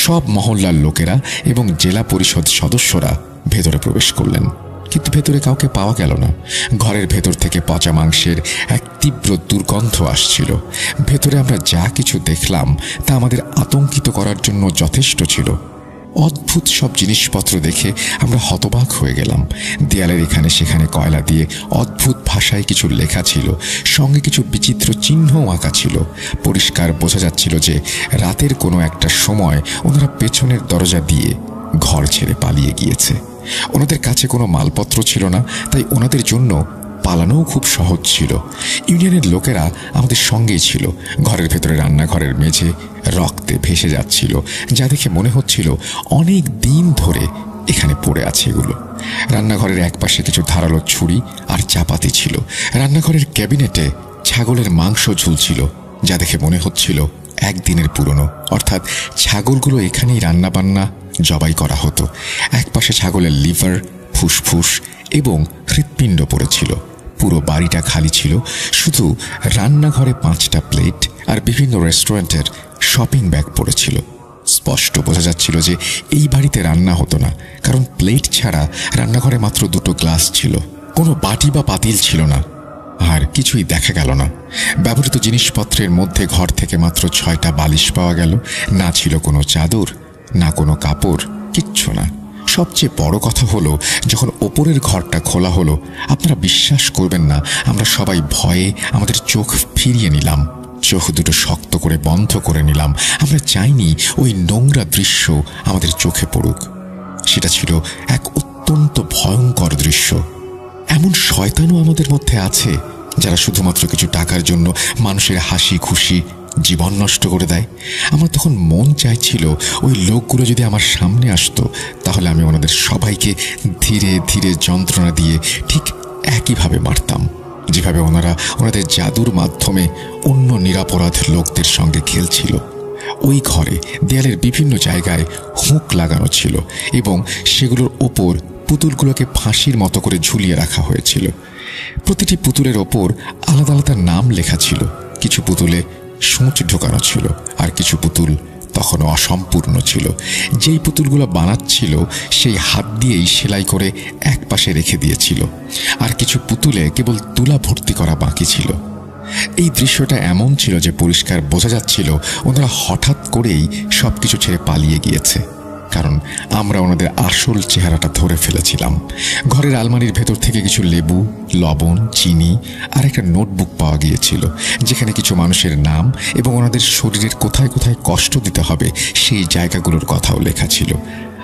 সব মহল্লার লোকেরা এবং জেলা পরিষদ সদস্যরা ভেতরে প্রবেশ করলেন, কিন্তু ভেতরে কাউকে পাওয়া গেল না। ঘরের ভেতর থেকে পচা মাংসের এক তীব্র দুর্গন্ধ আসছিল। ভেতরে আমরা যা কিছু দেখলাম তা আমাদের আতঙ্কিত করার জন্য যথেষ্ট ছিল। অদ্ভুত সব জিনিসপত্র দেখে আমরা হতবাক হয়ে গেলাম। দেয়ালের এখানে সেখানে কয়লা দিয়ে অদ্ভুত ভাষায় কিছু লেখা ছিল, সঙ্গে কিছু বিচিত্র চিহ্নও আঁকা ছিল। পরিষ্কার বোঝা যাচ্ছিল যে রাতের কোনো একটা সময় ওনারা পেছনের দরজা দিয়ে ঘর ছেড়ে পালিয়ে গিয়েছে। ওনাদের কাছে কোনো মালপত্র ছিল না, তাই ওনাদের জন্য পালানোও খুব সহজ ছিল। ইউনিয়নের লোকেরা আমাদের সঙ্গেই ছিল। ঘরের ভেতরে রান্নাঘরের মেঝে রক্তে ভেসে যাচ্ছিল, যা দেখে মনে হচ্ছিল অনেক দিন ধরে এখানে পড়ে আছে এগুলো। রান্নাঘরের একপাশে কিছু ধারালো ছুরি আর চাপাতি ছিল। রান্নাঘরের ক্যাবিনেটে ছাগলের মাংস ঝুলছিল, যা দেখে মনে হচ্ছিল একদিনের পুরনো, অর্থাৎ ছাগলগুলো এখানেই রান্নাবান্না জবাই করা হতো। একপাশে ছাগলের লিভার, ফুসফুস এবং হৃৎপিণ্ড পড়েছিল। পুরো বাড়িটা খালি ছিল, শুধু রান্নাঘরে 5টা প্লেট আর বিভিন্ন রেস্টুরেন্টের শপিং ব্যাগ পড়েছিল। স্পষ্ট বোঝা যাচ্ছিল যে এই বাড়িতে রান্না হতো না, কারণ প্লেট ছাড়া রান্নাঘরে মাত্র 2টো গ্লাস ছিল। কোনো বাটি বা পাতিল ছিল না, আর কিছুই দেখা গেল না। ব্যবহৃত জিনিসপত্রের মধ্যে ঘর থেকে মাত্র 6টা বালিশ পাওয়া গেল। না ছিল কোনো চাদর, না কোনো কাপড়, কিচ্ছু না। সবচেয়ে বড় কথা হলো, যখন ওপরের ঘরটা খোলা হলো, আপনারা বিশ্বাস করবেন না, আমরা সবাই ভয়ে আমাদের চোখ ফিরিয়ে নিলাম। চোখ দুটো শক্ত করে বন্ধ করে নিলাম। আমরা চাইনি ওই নোংরা দৃশ্য আমাদের চোখে পড়ুক। সেটা ছিল এক অত্যন্ত ভয়ঙ্কর দৃশ্য। এমন শয়তানও আমাদের মধ্যে আছে যারা শুধুমাত্র কিছু টাকার জন্য মানুষের হাসি খুশি জীবন নষ্ট করে দেয়। আমার তখন মন চাইছিল ওই লোকগুলো যদি আমার সামনে আসতো, তাহলে আমি ওনাদের সবাইকে ধীরে ধীরে যন্ত্রণা দিয়ে ঠিক একইভাবে মারতাম, যেভাবে ওনারা ওনাদের জাদুর মাধ্যমে অন্য নিরাপরাধ লোকদের সঙ্গে খেলছিল। ওই ঘরে দেয়ালের বিভিন্ন জায়গায় হুক লাগানো ছিল এবং সেগুলোর ওপর পুতুলগুলোকে ফাঁসির মতো করে ঝুলিয়ে রাখা হয়েছিল। প্রতিটি পুতুলের ওপর আলাদা আলাদা নাম লেখা ছিল। কিছু পুতুলে সূঁচ ঢোকানো ছিল, আর কিছু পুতুল তখনও অসম্পূর্ণ ছিল। যেই পুতুলগুলো বানাচ্ছিল সেই হাত দিয়েই সেলাই করে এক পাশে রেখে দিয়েছিল, আর কিছু পুতুলে কেবল তুলা ভর্তি করা বাকি ছিল। এই দৃশ্যটা এমন ছিল যে পরিষ্কার বোঝা যাচ্ছিল ওনারা হঠাৎ করেই সবকিছু ছেড়ে পালিয়ে গিয়েছে, কারণ আমরা ওনাদের আসল চেহারাটা ধরে ফেলেছিলাম। ঘরের আলমারির ভেতর থেকে কিছু লেবু, লবণ, চিনি আর একটা নোটবুক পাওয়া গিয়েছিল, যেখানে কিছু মানুষের নাম এবং ওনাদের শরীরের কোথায় কোথায় কষ্ট দিতে হবে সেই জায়গাগুলোর কথাও লেখা ছিল।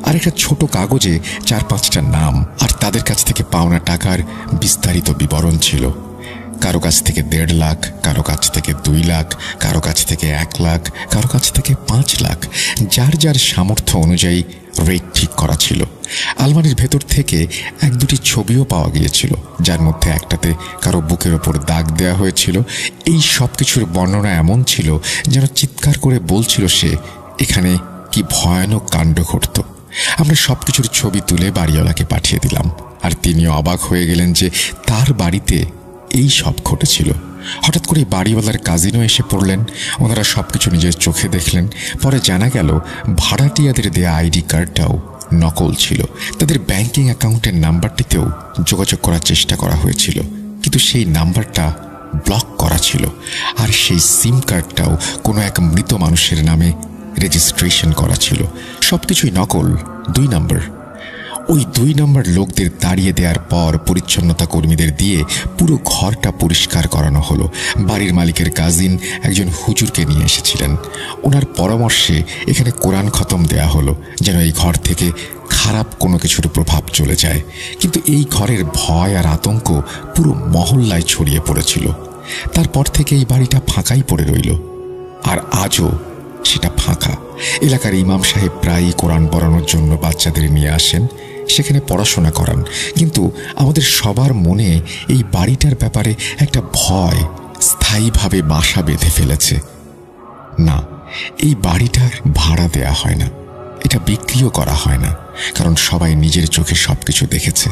আর একটা ছোট কাগজে 4-5টা নাম আর তাদের কাছ থেকে পাওনা টাকার বিস্তারিত বিবরণ ছিল। কারো কাছ থেকে 1.5 লাখ, কারো কাছ থেকে 2 লাখ, কারো কাছ থেকে 1 লাখ, কারো কাছ থেকে 5 লাখ। যার যার সামর্থ্য অনুযায়ী রেট ঠিক করা ছিল। আলমারির ভেতর থেকে 1-2টি ছবিও পাওয়া গিয়েছিল, যার মধ্যে একটাতে কারো বুকের ওপর দাগ দেওয়া হয়েছিল। এই সব কিছুর বর্ণনা এমন ছিল যেন চিৎকার করে বলছিল সে এখানে কি ভয়ানক কাণ্ড ঘটত। আমরা সবকিছুর ছবি তুলে বাড়িওয়ালাকে পাঠিয়ে দিলাম, আর তিনিও অবাক হয়ে গেলেন যে তার বাড়িতে এই সব ঘটেছিল। হঠাৎ করে বাড়িওয়ালার কাজিনও এসে পড়লেন। ওনারা সবকিছু নিজের চোখে দেখলেন। পরে জানা গেল ভাড়াটিয়াদের দেয়া আইডি কার্ডটাও নকল ছিল। তাদের ব্যাংকিং অ্যাকাউন্টের নাম্বারটিতেও যোগাযোগ করার চেষ্টা করা হয়েছিল, কিন্তু সেই নাম্বারটা ব্লক করা ছিল। আর সেই সিম কার্ডটাও কোনো এক মৃত মানুষের নামে রেজিস্ট্রেশন করা ছিল। সবকিছুই নকল। 2 নম্বর। ওই 2 নম্বর লোকদের তাড়িয়ে দেওয়ার পর পরিচ্ছন্নতা কর্মীদের দিয়ে পুরো ঘরটা পরিষ্কার করানো হলো। বাড়ির মালিকের কাজিন একজন হুজুরকে নিয়ে এসেছিলেন। ওনার পরামর্শে এখানে কোরআন খতম দেয়া হলো, যেন এই ঘর থেকে খারাপ কোনো কিছুর প্রভাব চলে যায়। কিন্তু এই ঘরের ভয় আর আতঙ্ক পুরো মহল্লায় ছড়িয়ে পড়েছিল। তারপর থেকে এই বাড়িটা ফাঁকাই পড়ে রইল, আর আজও সেটা ফাঁকা। এলাকার ইমাম সাহেব প্রায়ই কোরআন পড়ানোর জন্য বাচ্চাদের নিয়ে আসেন, সেখানে পড়াশোনা করান। কিন্তু আমাদের সবার মনে এই বাড়িটার ব্যাপারে একটা ভয় স্থায়ীভাবে বাসা বেঁধে ফেলেছে। না, এই বাড়িটার ভাড়া দেয়া হয় না, এটা বিক্রিও করা হয় না, কারণ সবাই নিজের চোখে সবকিছু দেখেছে।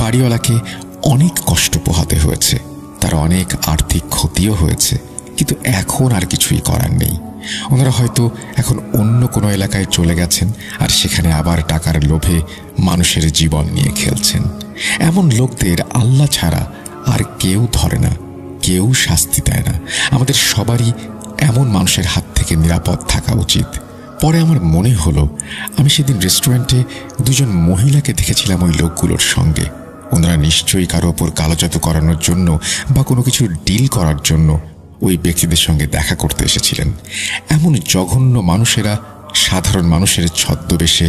বাড়িওয়ালাকে অনেক কষ্ট পোহাতে হয়েছে, তার অনেক আর্থিক ক্ষতিও হয়েছে, কিন্তু এখন আর কিছুই করার নেই। ওনারা হয়তো এখন অন্য কোনো এলাকায় চলে গেছেন, আর সেখানে আবার টাকার লোভে মানুষের জীবন নিয়ে খেলছেন। এমন লোকদের আল্লাহ ছাড়া আর কেউ ধরে না, কেউ শাস্তি দেয় না। আমাদের সবারই এমন মানুষের হাত থেকে নিরাপদ থাকা উচিত। পরে আমার মনে হলো, আমি সেদিন রেস্টুরেন্টে দুজন মহিলাকে দেখেছিলাম ওই লোকগুলোর সঙ্গে। ওনারা নিশ্চয়ই কারো ওপর কালোজাদু করানোর জন্য বা কোনো কিছু ডিল করার জন্য ওই ব্যক্তিদের সঙ্গে দেখা করতে এসেছিলেন। এমন জঘন্য মানুষেরা সাধারণ মানুষের ছদ্মবেশে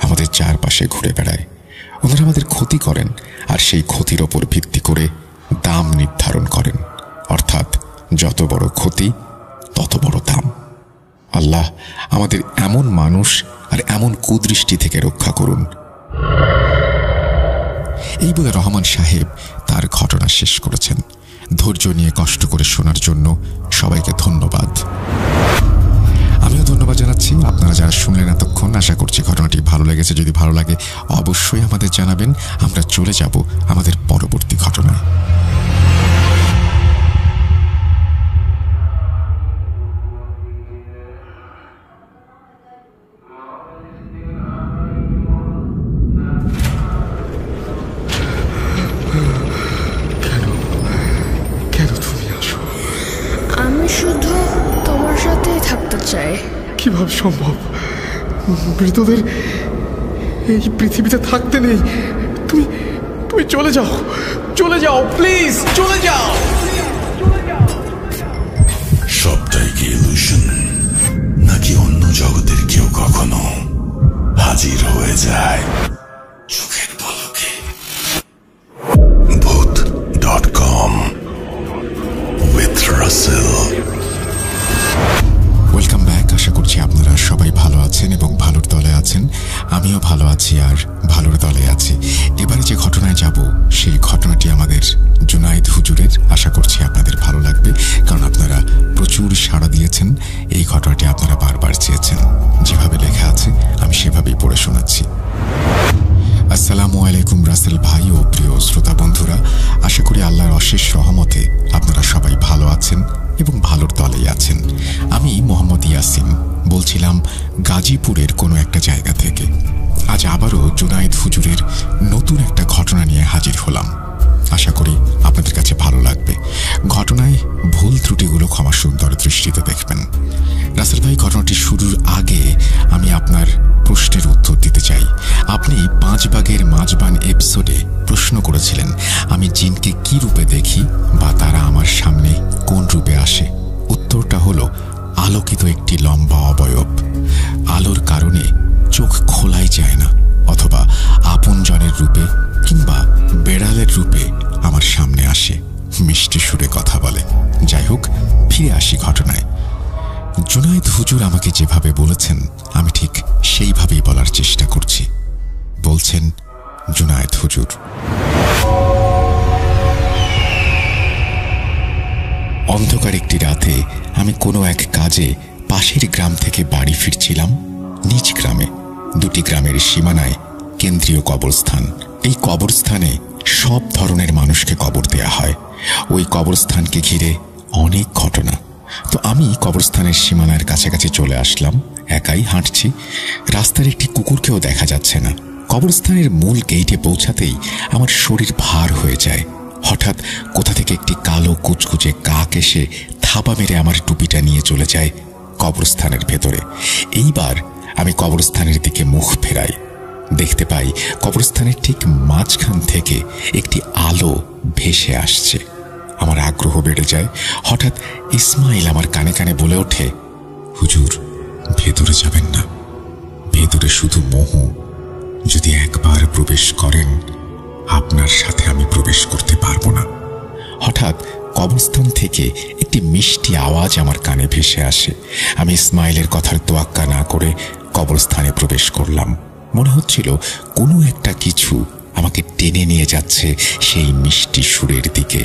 আমাদের চারপাশে ঘুরে বেড়ায়। ওনারা আমাদের ক্ষতি করেন, আর সেই ক্ষতির ওপর ভিত্তি করে দাম নির্ধারণ করেন, অর্থাৎ যত বড় ক্ষতি তত বড় দাম। আল্লাহ আমাদের এমন মানুষ আর এমন কুদৃষ্টি থেকে রক্ষা করুন। এই বলে রহমান সাহেব তার ঘটনা শেষ করেছেন। ধৈর্য নিয়ে কষ্ট করে শোনার জন্য সবাইকে ধন্যবাদ। আমিও ধন্যবাদ জানাচ্ছি আপনারা যারা শুনলেন এতক্ষণ। আশা করছি ঘটনাটি ভালো লেগেছে। যদি ভালো লাগে অবশ্যই আমাদের জানাবেন। আমরা চলে যাব আমাদের পরবর্তী ঘটনায়। আমি শুধু তোমার সাথেই থাকতে চাই। কিভাবে সম্ভব? মৃতদের এই পৃথিবীতে থাকতে নেই। তুমি তুমি চলে যাও, চলে যাও, প্লিজ চলে যাও। সবটাই কি ইলুশন, নাকি অন্য জগতের কেউ কখনো হাজির হয়ে যায় চোখের পলকে? Bhoot.com with Russell। Welcome back. আশা করছি আপনারা সবাই ভালো আছেন এবং ভালোর দলে আছেন। আমিও ভালো আছি আর ভালোর দলে আছি। এবারে যে ঘটনায় যাব সেই ঘটনাটি আমাদের জুনায়েদ হুজুরের। আশা করছি আপনাদের ভালো লাগবে, কারণ আপনারা প্রচুর সাড়া দিয়েছেন। এই ঘটনাটি আপনারা বারবার চেয়েছেন। যেভাবে লেখা আছে আমি সেভাবেই পড়ে শোনাচ্ছি। আসসালামু আলাইকুম রাসেল ভাই ও প্রিয় শ্রোতা বন্ধুরা। আশা করি আল্লাহর অশেষ রহমতে আপনারা সবাই ভালো আছেন এবং ভালোর দলেই আছেন। আমি মোহাম্মদ ইয়াসিন বলছিলাম গাজীপুরের কোনো একটা জায়গা থেকে। আজ আবারও জুনায়েদ হুজুরের নতুন একটা ঘটনা নিয়ে হাজির হলাম। আশা করি আপনাদের কাছে ভালো লাগবে। ঘটনায় ভুল ত্রুটিগুলো ক্ষমা সুন্দর দৃষ্টিতে দেখবেন। রাসেল ভাই, ঘটনাটি শুরুর আগে আমি আপনার প্রশ্নের উত্তর দিতে চাই। আপনি 5 ভাগের মাঝবান এপিসোডে প্রশ্ন করেছিলেন আমি জিনকে কি রূপে দেখি বা তারা আমার সামনে কোন রূপে আসে। উত্তরটা হলো আলোকিত একটি লম্বা অবয়ব। আলোর কারণে চোখ খোলাই যায় না, অথবা আপনজনের রূপে কিংবা বেড়ালের রূপে আমার সামনে আসে, মিষ্টি সুরে কথা বলে। যাই হোক, ফিরে আসি ঘটনায়। জুনায়েদ হুজুর আমাকে যেভাবে বলেছেন আমি ঠিক সেইভাবেই বলার চেষ্টা করছি। বলছেন জুনায়েদ হুজুর, অন্ধকার একটি রাতে আমি কোনো এক কাজে পাশের গ্রাম থেকে বাড়ি ফিরছিলাম। নিজ গ্রামে 2টি গ্রামের সীমানায় কেন্দ্রীয় কবরস্থান। এই কবরস্থানে সব ধরনের মানুষকে কবর দেয়া হয়। ওই কবরস্থানকে ঘিরে অনেক ঘটনা। তো আমি কবরস্থানের সীমানার কাছাকাছি চলে আসলাম। একাই হাঁটছি। রাস্তার একটি কুকুরকেও দেখা যাচ্ছে না। কবরস্থানের মূল গেইটে পৌঁছাতেই আমার শরীর ভার হয়ে যায়। হঠাৎ কোথা থেকে একটি কালো কুচকুচে কাক এসে থাবা মেরে আমার টুপিটা নিয়ে চলে যায় কবরস্থানের ভেতরে। এইবার আমি কবরস্থানের দিকে মুখ ফেরাই। দেখতে পাই কবরস্থানের ঠিক মাঝখান থেকে একটি আলো ভেসে আসছে। আমার আগ্রহ বেড়ে যায়। হঠাৎ ইসমাইল আমার কানে কানে বলে ওঠে, হুজুর, ভেতরে যাবেন না, ভেতরে শুধু মোহ। যদি একবার প্রবেশ করেন আপনার সাথে আমি প্রবেশ করতে পারবো না। হঠাৎ কবরস্থান থেকে একটি মিষ্টি আওয়াজ আমার কানে ভেসে আসে। আমি ইসমাইলের কথার তোয়াক্কা না করে কবরস্থানে প্রবেশ করলাম। মনে হচ্ছিল কোনো একটা কিছু আমাকে টেনে নিয়ে যাচ্ছে সেই মিষ্টি সুরের দিকে।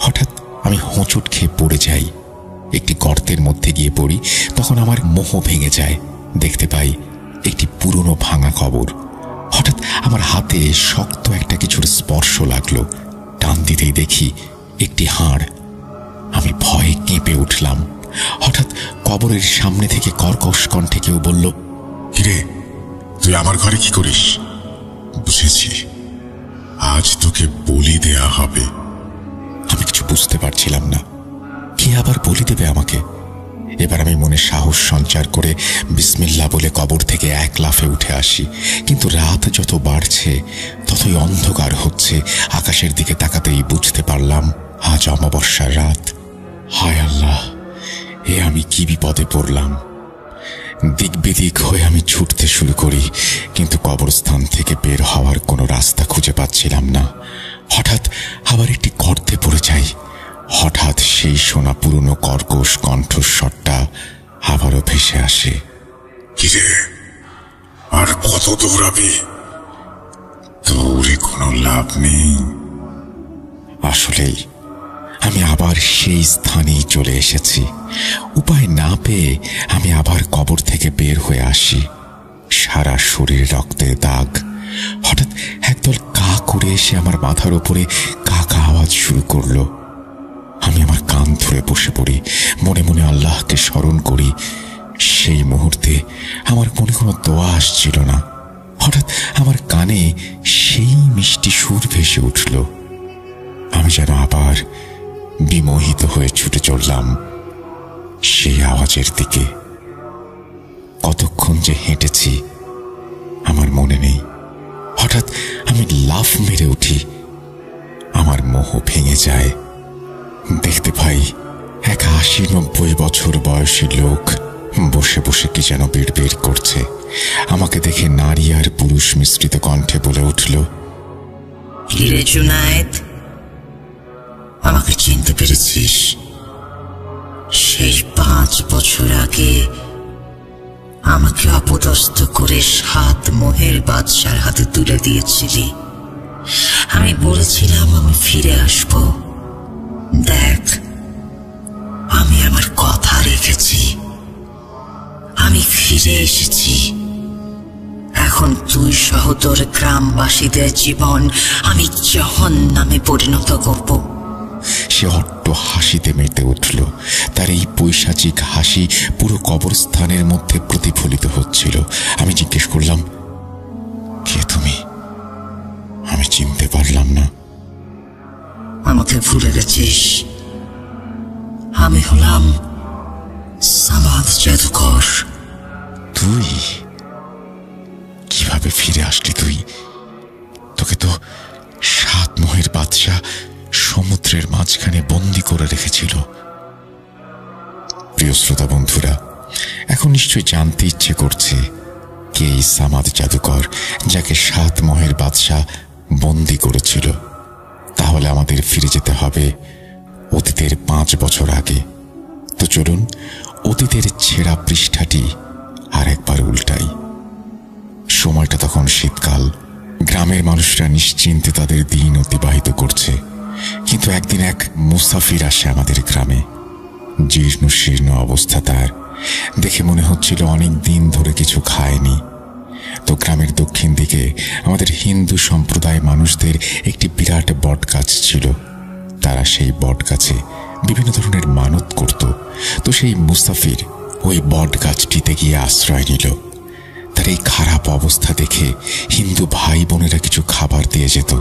হঠাৎ আমি হোঁচট খেয়ে পড়ে যাই। একটি গর্তের মধ্যে গিয়ে পড়ি। তখন আমার মোহ ভেঙে যায়। দেখতে পাই একটি পুরনো ভাঙা কবর। হঠাৎ আমার হাতে শক্ত একটা কিছুর স্পর্শ লাগলো। টান দিতেই দেখি একটি হাড়। আমি ভয়ে কেঁপে উঠলাম। হঠাৎ কবরের সামনে থেকে কর্কশ কণ্ঠে কেউ বলল, কিরে, তুই আমার ঘরে কি করিস? বুঝেছি, আজ তোকে বলি দেয়া হবে। আমি কিছু বুঝতে পারছিলাম না। কে আবার বলি দেবে আমাকে? এবার আমি মনে সাহস সঞ্চার করে বিসমিল্লাহ বলে কবর থেকে এক লাফে উঠে আসি। কিন্তু রাত যত বাড়ছে ততই অন্ধকার হচ্ছে। আকাশের দিকে তাকাতেই বুঝতে পারলাম আজ অমাবস্যার রাত। হায় আল্লাহ, এ আমি কি বিপদে পড়লাম! দিক বিদিক হয়ে আমি ছুটতে শুরু করি, কিন্তু কবরস্থান থেকে বের হওয়ার কোনো রাস্তা খুঁজে পাচ্ছিলাম না। হঠাৎ আবার একটি গর্তে পড়ে যাই। হঠাৎ সেই শোনা পুরনো কর্কশ কণ্ঠস্বরটা আবারও ভেসে আসে, কিরে, আর কত দৌড়াবি? দৌড়ে কোনো লাভ নেই। আসলেই আমি আবার সেই স্থানেই চলে এসেছি। উপায় না পেয়ে আমি আবার কবর থেকে বের হয়ে আসি। সারা শরীরে রক্তের দাগ। হঠাৎ একদল কাক উড়ে এসে আমার মাথার উপরে কাকা আওয়াজ শুরু করলো। আমি আমার কান ধরে বসে পড়ি, মনে মনে আল্লাহকে স্মরণ করি। সেই মুহূর্তে আমার মনে কোনো দোয়া আসছিল না। হঠাৎ আমার কানে সেই মিষ্টি সুর ভেসে উঠল। আমি যেন আবার বিমোহিত হয়ে ছুটে চললাম সেই আওয়াজের দিকে। কতক্ষণ যে হেঁটেছি আমার মনে নেই। হঠাৎ আমি লাফ মেরে উঠি। আমার মোহ ভেঙে যায়। দেখতে পাই এক ৮০-৯০ বছর বয়সী লোক বসে বসে কি যেন বিড়বিড় করছে। আমাকে দেখে নারী আর পুরুষ মিশ্রিত কণ্ঠে বলে উঠল, কিরে জুনায়েদ, আমাকে চিনতে পেরেছিস? সেই ৫ বছর আগে আমাকে অপদস্থ করে ৭ মোহের বাদশার হাতে তুলে দিয়েছিলি। আমি বলেছিলাম আমি ফিরে আসব। দেখ, আমি আমার কথা রেখেছি। আমি ফিরে এসেছি। এখন তুই সহ তোর গ্রামবাসীদের জীবন আমি জাহান্নামে পরিণত করব। সে অট্ট হাসিতে মেতে উঠল। তার এই পৈশাচিক হাসি পুরো কবরস্থানের মধ্যে প্রতিফলিত হচ্ছিল। আমি জিজ্ঞেস করলাম, কে তুমি? আমি চিনতে পারলাম না। আমাকে ভুলে গেছিস? আমি হলাম সামাদ জাদুকর। তুই কিভাবে ফিরে আসলি? তোকে তো ৭ মোহের বাদশা সমুদ্রের মাঝখানে বন্দি করে রেখেছিল। প্রিয় শ্রোতা বন্ধুরা, এখন নিশ্চয়ই জানতে ইচ্ছে করছে কে এই সামাদ জাদুকর যাকে ৭ মোহের বাদশা বন্দি করেছিল। তাহলে আমাদের ফিরে যেতে হবে অতীতের ৫ বছর আগে। তো চলুন অতীতের ছেঁড়া পৃষ্ঠাটি আর একবার উল্টাই। সময়টা তখন শীতকাল। গ্রামের মানুষরা নিশ্চিন্তে তাদের দিন অতিবাহিত করছে। কিন্তু একদিন এক মুসাফির আসে আমাদের গ্রামে। জীর্ণ শীর্ণ অবস্থা তার। দেখে মনে হচ্ছিল অনেক দিন ধরে কিছু খায়নি। তো গ্রামের দক্ষিণ দিকে আমাদের হিন্দু সম্প্রদায় মানুষদের একটি বিরাট বট গাছ ছিল। তারা সেই বট গাছে বিভিন্ন ধরনের মানত করত। তো সেই মুসাফির ওই বট গাছটিতে গিয়ে আশ্রয় নিল। তার এই খারাপ অবস্থা দেখে হিন্দু ভাই বোনেরা কিছু খাবার দিয়ে যেত।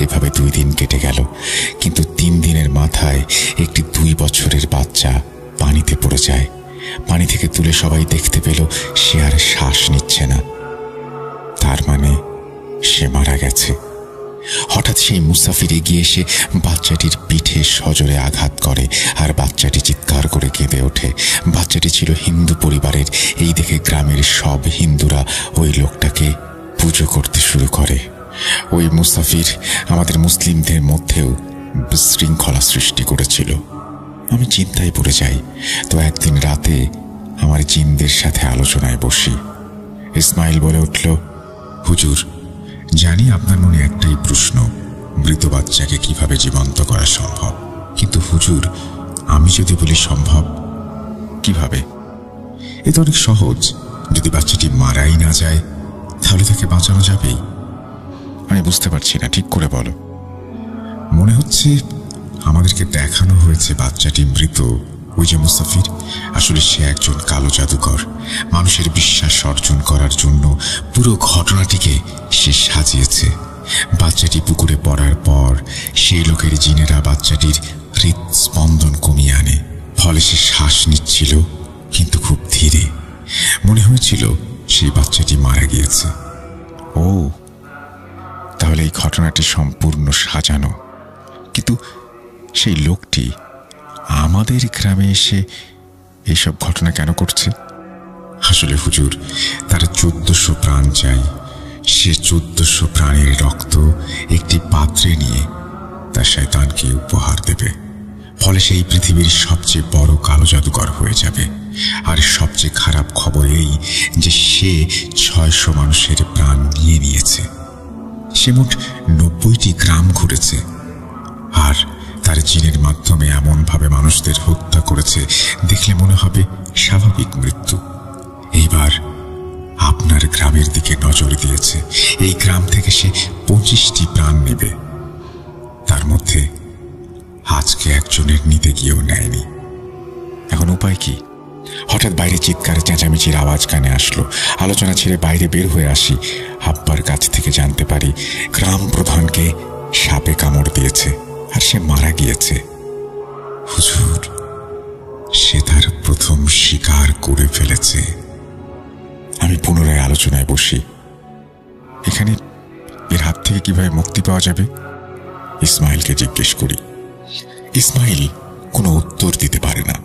এভাবে ২ দিন কেটে গেল। কিন্তু ৩ দিনের মাথায় একটি ২ বছরের বাচ্চা পানিতে পড়ে যায়। পানি থেকে তুলে সবাই দেখতে পেল সে আর শ্বাস নিচ্ছে না। তার মানে সে মারা গেছে। হঠাৎ সেই মুসাফির এগিয়ে এসে বাচ্চাটির পিঠে সজোরে আঘাত করে আর বাচ্চাটি চিৎকার করে কেঁদে ওঠে। বাচ্চাটি ছিল হিন্দু পরিবারের। এই দেখে গ্রামের সব হিন্দুরা ওই লোকটাকে পুজো করতে শুরু করে। ওই মুসাফির আমাদের মুসলিমদের মধ্যেও বিশৃঙ্খলা সৃষ্টি করেছিল। আমি চিন্তায় পড়ে যাই। তো একদিন রাতে আমার জিনদের সাথে আলোচনায় বসি। ইসমাইল বলে উঠল, হুজুর, জানি আপনার মনে একটাই প্রশ্ন, মৃত বাচ্চাকে কিভাবে জীবন্ত করা সম্ভব। কিন্তু হুজুর, আমি যদি বলি সম্ভব, কিভাবে? এ তো অনেক সহজ। যদি বাচ্চাটি মারাই না যায় তাহলে তাকে বাঁচানো যাবেই। আমি বুঝতে পারছি না, ঠিক করে বলো। মনে হচ্ছে আমাদেরকে দেখানো হয়েছে বাচ্চাটি মৃত। ওই যে মুসাফির, আসলে সে একজন কালো জাদুকর। মানুষের বিশ্বাস অর্জন করার জন্য পুরো ঘটনাটিকে সে সাজিয়েছে। বাচ্চাটি পুকুরে পড়ার পর সেই লোকের জিনেরা বাচ্চাটির হৃদস্পন্দন কমিয়ে আনে। ফলে সে শ্বাস নিচ্ছিল, কিন্তু খুব ধীরে। মনে হয়েছিল সেই বাচ্চাটি মারা গিয়েছে। ও, তাহলে এই ঘটনাটি সম্পূর্ণ সাজানো। কিন্তু সেই লোকটি আমাদের গ্রামে এসে এইসব ঘটনা কেন করছে? আসলে হুজুর, তার 1400 প্রাণ চাই। সে 1400 প্রাণের রক্ত একটি পাত্রে নিয়ে তার শয়তানকে উপহার দেবে। ফলে সেই পৃথিবীর সবচেয়ে বড় কালো জাদুকর হয়ে যাবে। আর সবচেয়ে খারাপ খবর এই যে সে 600 মানুষের প্রাণ নিয়ে নিয়েছে। সে মোট 90টি গ্রাম ঘুরেছে, আর তার জিনের মাধ্যমে এমনভাবে মানুষদের হত্যা করেছে দেখলে মনে হবে স্বাভাবিক মৃত্যু। এইবার আপনার গ্রামের দিকে নজর দিয়েছে। এই গ্রাম থেকে সে 25টি প্রাণ নেবে। তার মধ্যে আজকে একজনের নিতে গিয়েও নেয়নি। এখন উপায় কি? হঠাৎ বাইরে চিৎকার চেঁচামেচির আওয়াজ কানে আসলো। আলোচনা ছেড়ে বাইরে বের হয়ে আসি। আব্বার কাছ থেকে জানতে পারি গ্রাম প্রধানকে সাপে কামড় দিয়েছে আর সে মারা গিয়েছে। হুজুর, সে তার প্রথম শিকার করে ফেলেছে। আমি পুনরায় আলোচনায় বসি। এখানে এর হাত থেকে কিভাবে মুক্তি পাওয়া যাবে? ইসমাইলকে জিজ্ঞেস করি। ইসমাইল কোনো উত্তর দিতে পারে না।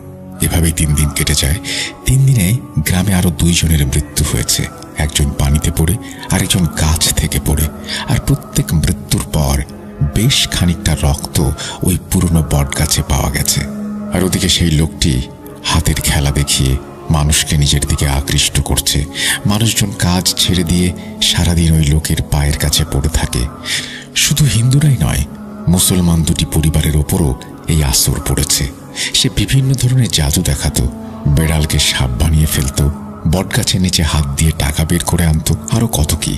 এভাবেই 3 দিন কেটে যায়। 3 দিনে গ্রামে আরো 2 জনের মৃত্যু হয়েছে। একজন পানিতে পড়ে, আরেকজন গাছ থেকে পড়ে। আর প্রত্যেক মৃত্যুর পর বেশ খানিকটা রক্ত ওই পুরনো বট গাছে পাওয়া গেছে। আর ওদিকে সেই লোকটি হাতের খেলা দেখিয়ে মানুষকে নিজের দিকে আকৃষ্ট করছে। মানুষজন কাজ ছেড়ে দিয়ে সারাদিন ওই লোকের পায়ের কাছে পড়ে থাকে। শুধু হিন্দুরাই নয়, মুসলমান 2টি পরিবারের ওপরও এই আসর পড়েছে। সে বিভিন্ন ধরনের জাদু দেখাতো। বেড়ালকে সাপ বানিয়ে ফেলতো, বটগাছের নিচে হাত দিয়ে টাকা বের করে আনতো, আরো কত কি।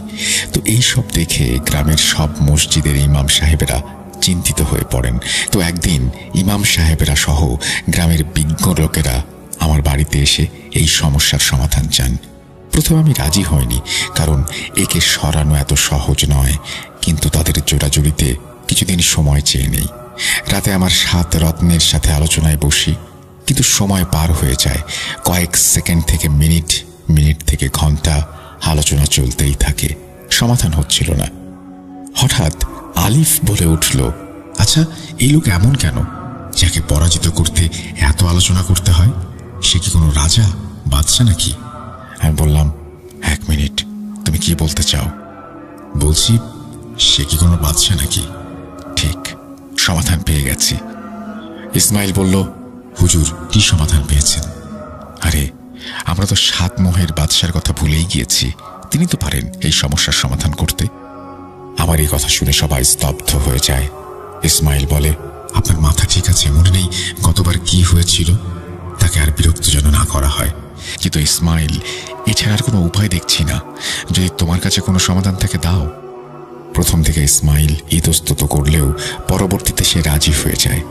তো এই সব দেখে গ্রামের সব মসজিদের ইমাম সাহেবেরা চিন্তিত হয়ে পড়েন। তো একদিন ইমাম সাহেবেরা সহ গ্রামের বিজ্ঞ লোকেরা আমার বাড়িতে এসে এই সমস্যার সমাধান চান। প্রথমে আমি রাজি হইনি, কারণ একে সরানো এত সহজ নয়। কিন্তু তাদের জোড়াজুড়িতে কিছুদিন সময় চেয়ে নেই। রাতে আমার 7 রত্নের সাথে আলোচনায় বসি, কিন্তু সময় পার হয়ে যায়। কয়েক সেকেন্ড থেকে মিনিট, মিনিট থেকে ঘন্টা আলোচনা চলতেই থাকে, সমাধান হচ্ছিল না। হঠাৎ আলিফ বলে উঠল, আচ্ছা, এই লোক এমন কেন যাকে পরাজিত করতে এত আলোচনা করতে হয়? সে কি কোনো রাজা, বাদশা নাকি? আমি বললাম, 1 মিনিট, তুমি কি বলতে চাও? বলছি, সে কি কোনো বাদশা নাকি? ঠিক, সমাধান পেয়ে গেছি। ইসমাইল বলল, হুজুর, কি সমাধান পেয়েছেন? আরে, আমরা তো 7 মোহের বাদশার কথা ভুলেই গিয়েছি। তিনি তো পারেন এই সমস্যার সমাধান করতে। আমার এই কথা শুনে সবাই স্তব্ধ হয়ে যায়। ইসমাইল বলে, আপনার মাথা ঠিক আছে? মনে নেই গতবার কি হয়েছিল? তাকে আর বিরক্ত যেন না করা হয়। কিন্তু ইসমাইল, এছাড়ার কোনো উপায় দেখছি না। যদি তোমার কাছে কোনো সমাধান থাকে দাও। প্রথম থেকে ইসমাইল ইতস্তত করলেও পরবর্তীতে সে রাজি হয়ে যায়।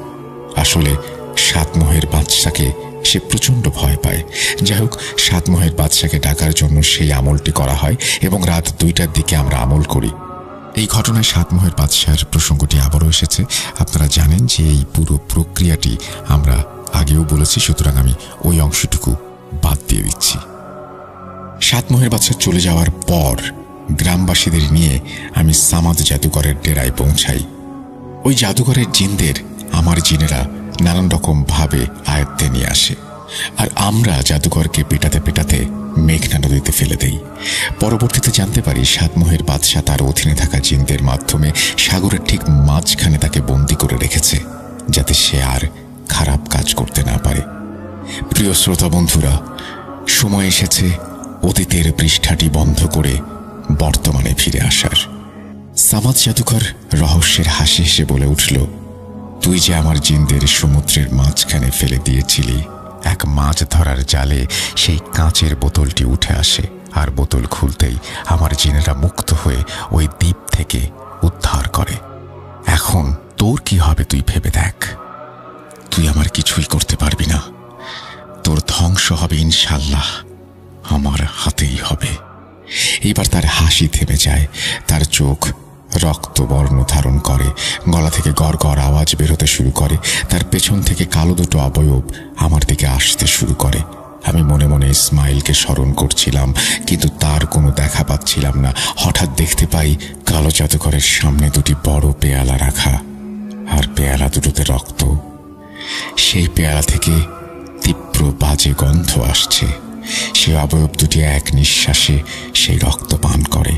আসলে 7 মোহের বাদশাকে সে প্রচণ্ড ভয় পায়। যাই হোক, 7 মোহের বাদশাকে ডাকার জন্য সেই আমলটি করা হয় এবং রাত 2টার দিকে আমরা আমল করি। এই ঘটনায় 7 মোহের বাদশার প্রসঙ্গটি আবারও এসেছে। আপনারা জানেন যে এই পুরো প্রক্রিয়াটি আমরা আগেও বলেছি, সুতরাং আমি ওই অংশটুকু বাদ দিয়ে দিচ্ছি। 7 মোহের বাদশা চলে যাওয়ার পর গ্রামবাসীদের নিয়ে আমি সামাদ জাদুকরের ডেরায় পৌঁছাই। ওই জাদুকরের জিনদের আমার জিনেরা নানান রকম ভাবে আয়ত্তে নিয়ে আসে, আর আমরা জাদুকরকে পেটাতে পেটাতে মেঘনা নদীতে ফেলে দেই। পরবর্তীতে জানতে পারি 7 মোহের বাদশা তার অধীনে থাকা জিনদের মাধ্যমে সাগরের ঠিক মাঝখানে তাকে বন্দী করে রেখেছে, যাতে সে আর খারাপ কাজ করতে না পারে। প্রিয় শ্রোতা বন্ধুরা, সময় এসেছে অতীতের পৃষ্ঠাটি বন্ধ করে বর্তমানে ফিরে আসার। সামাদ জাদুকর রহস্যের হাসি হেসে বলে উঠল, তুই যে আমার জিনদের সমুদ্রের মাঝখানে ফেলে দিয়েছিলি, এক মাছ ধরার জালে সেই কাঁচের বোতলটি উঠে আসে, আর বোতল খুলতেই আমার জিনেরা মুক্ত হয়ে ওই দ্বীপ থেকে উদ্ধার করে। এখন তোর কি হবে তুই ভেবে দেখ। তুই আমার কিছুই করতে পারবি না। তোর ধ্বংস হবে ইনশাল্লাহ, আমার হাতেই হবে। এইবার তার হাসি থেমে যায়, তার চোখ রক্তবর্ণ ধারণ করে, গলা থেকে গড় গড় আওয়াজ বেরোতে শুরু করে, তার পেছন থেকে কালো দুটো অবয়ব আমার দিকে আসতে শুরু করে। আমি মনে মনে ইসমাইলকে স্মরণ করছিলাম, কিন্তু তার কোনো দেখা পাচ্ছিলাম না। হঠাৎ দেখতে পাই কালো জাদুঘরের সামনে দুটি বড় পেয়ালা রাখা, আর পেয়ালা দুটোতে রক্ত। সেই পেয়ালা থেকে তীব্র বাজে গন্ধ আসছে। সে অবয়ব দুটি এক নিঃশ্বাসে সেই রক্ত পান করে।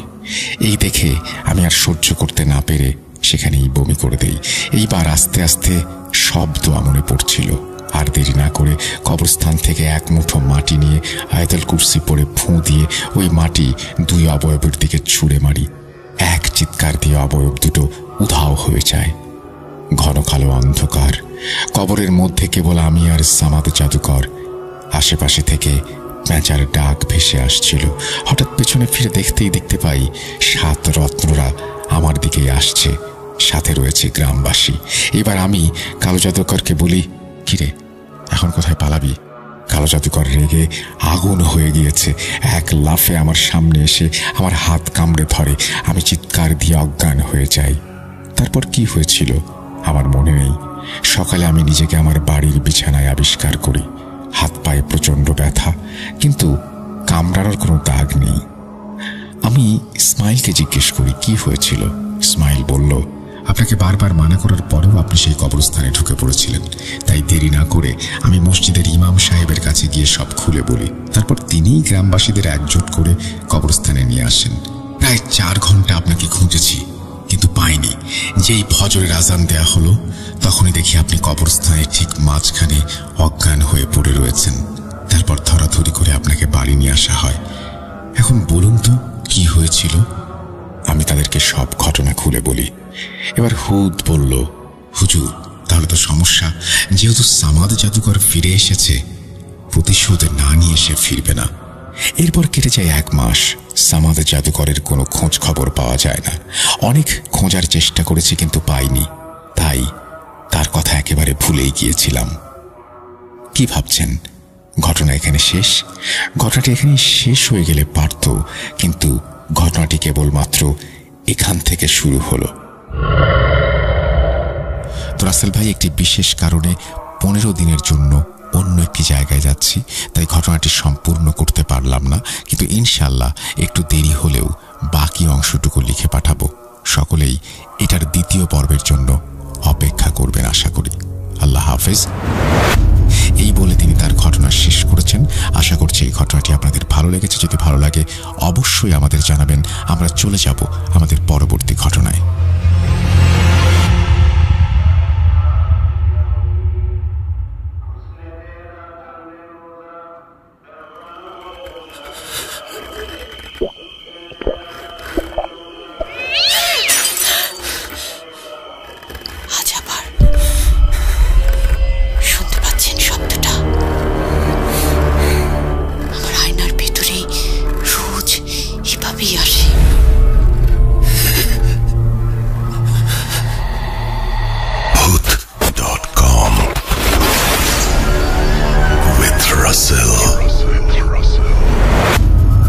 এই দেখে আমি আর সহ্য করতে না পেরে সেখানেই বমি করে দেই। এইবার আস্তে আস্তে শব্দ মনে পড়ছিল। আর দেরি না করে কবরস্থান থেকে এক মুঠো মাটি নিয়ে আয়াতুল কুরসি পড়ে ফুঁ দিয়ে ওই মাটি দুই অবয়বের দিকে ছুঁড়ে মারি। এক চিৎকার দিয়ে অবয়ব দুটো উধাও হয়ে যায়। ঘন কালো অন্ধকার, কবরের মধ্যে কেবল আমি আর সামাদ জাদুকর। আশেপাশে থেকে প্যাঁচার ডাক ভেসে আসছিল। হঠাৎ পেছনে ফিরে দেখতে পাই 7 রত্নরা আমার দিকেই আসছে, সাথে রয়েছে গ্রামবাসী। এবার আমি কালো জাদুকরকে বলি, কিরে এখন কোথায় পালাবি? কালো জাদুকর রেগে আগুন হয়ে গিয়েছে। এক লাফে আমার সামনে এসে আমার হাত কামড়ে ধরে। আমি চিৎকার দিয়ে অজ্ঞান হয়ে যাই। তারপর কি হয়েছিল আমার মনে নেই। সকালে আমি নিজেকে আমার বাড়ির বিছানায় আবিষ্কার করি। হাত পায়ে প্রচণ্ড ব্যথা, কিন্তু কামড়ানোর কোনো দাগ নেই। আমি ইসমাইলকে জিজ্ঞেস করি কি হয়েছিল। ইসমাইল বলল, আপনাকে বারবার মানা করার পরেও আপনি সেই কবরস্থানে ঢুকে পড়েছিলেন। তাই দেরি না করে আমি মসজিদের ইমাম সাহেবের কাছে গিয়ে সব খুলে বলি। তারপর তিনিই গ্রামবাসীদের একজোট করে কবরস্থানে নিয়ে আসেন। প্রায় 4 ঘন্টা আপনাকে খুঁজেছি, কিন্তু পাইনি। যেই ফজরের আজান দেয়া হলো, তখনই দেখি আপনি কবরস্থানের ঠিক মাঝখানে অজ্ঞান হয়ে পড়ে রয়েছেন। তারপর ধরাধরি করে আপনাকে বাড়ি নিয়ে আসা হয়। এখন বলুন তো কি হয়েছিল? আমি তাদেরকে সব ঘটনা খুলে বলি। এবার হুদ বলল, হুজুর, তাহলে তো সমস্যা। যেহেতু সামাদ জাদুকর ফিরে এসেছে, প্রতিশোধ না নিয়ে সে ফিরবে না। এরপর কেটে যায় 1 মাস। সামাদ জাদুকরের কোনো খোঁজ খবর পাওয়া যায় না। অনেক খোঁজার চেষ্টা করেছি, কিন্তু পাইনি। তাই তার কথা একেবারে ভুলেই গিয়েছিলাম। কি ভাবছেন ঘটনা এখানে শেষ? ঘটনাটি এখানে শেষ হয়ে গেলে পারত, কিন্তু ঘটনাটি কেবলমাত্র এখান থেকে শুরু হলো। তো রাসেল ভাই, একটি বিশেষ কারণে 15 দিনের জন্য অন্য একটি জায়গায় যাচ্ছি, তাই ঘটনাটি সম্পূর্ণ করতে পারলাম না। কিন্তু ইনশাল্লাহ একটু দেরি হলেও বাকি অংশটুকু লিখে পাঠাবো। সকলেই এটার 2য় পর্বের জন্য অপেক্ষা করবেন আশা করি। আল্লাহ হাফেজ। এই বলে তিনি তার ঘটনা শেষ করেছেন। আশা করছি এই ঘটনাটি আপনাদের ভালো লেগেছে। যদি ভালো লাগে অবশ্যই আমাদের জানাবেন। আমরা চলে যাব আমাদের পরবর্তী ঘটনায়।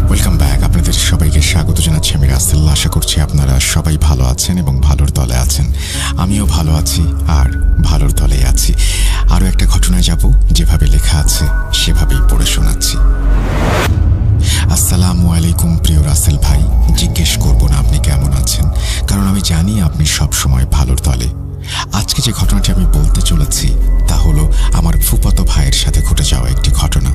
Welcome back. আপনাদের সবাইকে স্বাগত জানাচ্ছি আমি রাসেল। আশা করছি আপনারা সবাই ভালো আছেন এবং ভালোর দলে আছেন। আমিও ভালো আছি আর ভালোর দলে আছি। আরও একটা ঘটনায় যাব, যেভাবে লেখা আছে সেভাবেই পড়ে শোনাচ্ছি। আসসালামু আলাইকুম প্রিয় রাসেল ভাই। জিজ্ঞেস করব না আপনি কেমন আছেন, কারণ আমি জানি আপনি সবসময় ভালোর দলে। আজকে যে ঘটনাটি আমি বলতে চলেছি তা হলো আমার ফুফাতো ভাইয়ের সাথে ঘটে যাওয়া একটি ঘটনা।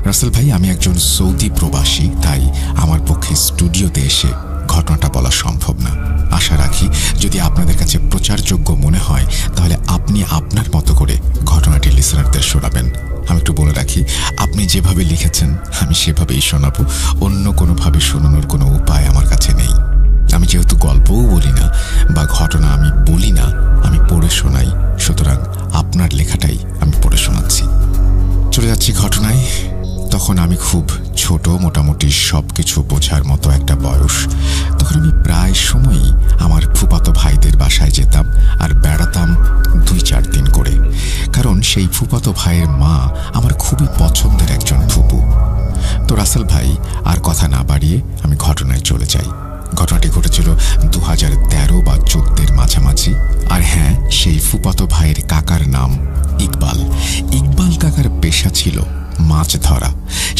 রাসেল ভাই, আমি একজন সৌদি প্রবাসী, তাই আমার পক্ষে স্টুডিওতে এসে ঘটনাটা বলা সম্ভব না। আশা রাখি যদি আপনাদের কাছে প্রচারযোগ্য মনে হয় তাহলে আপনি আপনার মতো করে ঘটনাটি লিসনারদের শোনাবেন। আমি একটু বলে রাখি, আপনি যেভাবে লিখেছেন আমি সেভাবেই শোনাবো। অন্য কোনোভাবে শোনানোর কোনো উপায় আমার কাছে নেই। আমি যেহেতু গল্পও বলি না বা ঘটনা আমি বলি না, আমি পড়ে শোনাই, সুতরাং আপনার লেখাটাই আমি পড়ে শোনাচ্ছি। চলে যাচ্ছি ঘটনায়। তখন আমি খুব ছোট, মোটামুটি সবকিছু বোঝার মতো একটা বয়স। তখন আমি প্রায় সময়ই আমার ফুফাতো ভাইদের বাসায় যেতাম আর বেড়াতাম 2-4 দিন করে, কারণ সেই ফুফাতো ভাইয়ের মা আমার খুবই পছন্দের একজন ফুপু। তো রাসেল ভাই, আর কথা না বাড়িয়ে আমি ঘটনায় চলে যাই। ঘটনাটি ঘটেছিল 2013 বা 2014 মাঝামাঝি। আর হ্যাঁ, সেই ফুফাতো ভাইয়ের কাকার নাম ইকবাল। ইকবাল কাকার পেশা ছিল মাছ ধরা।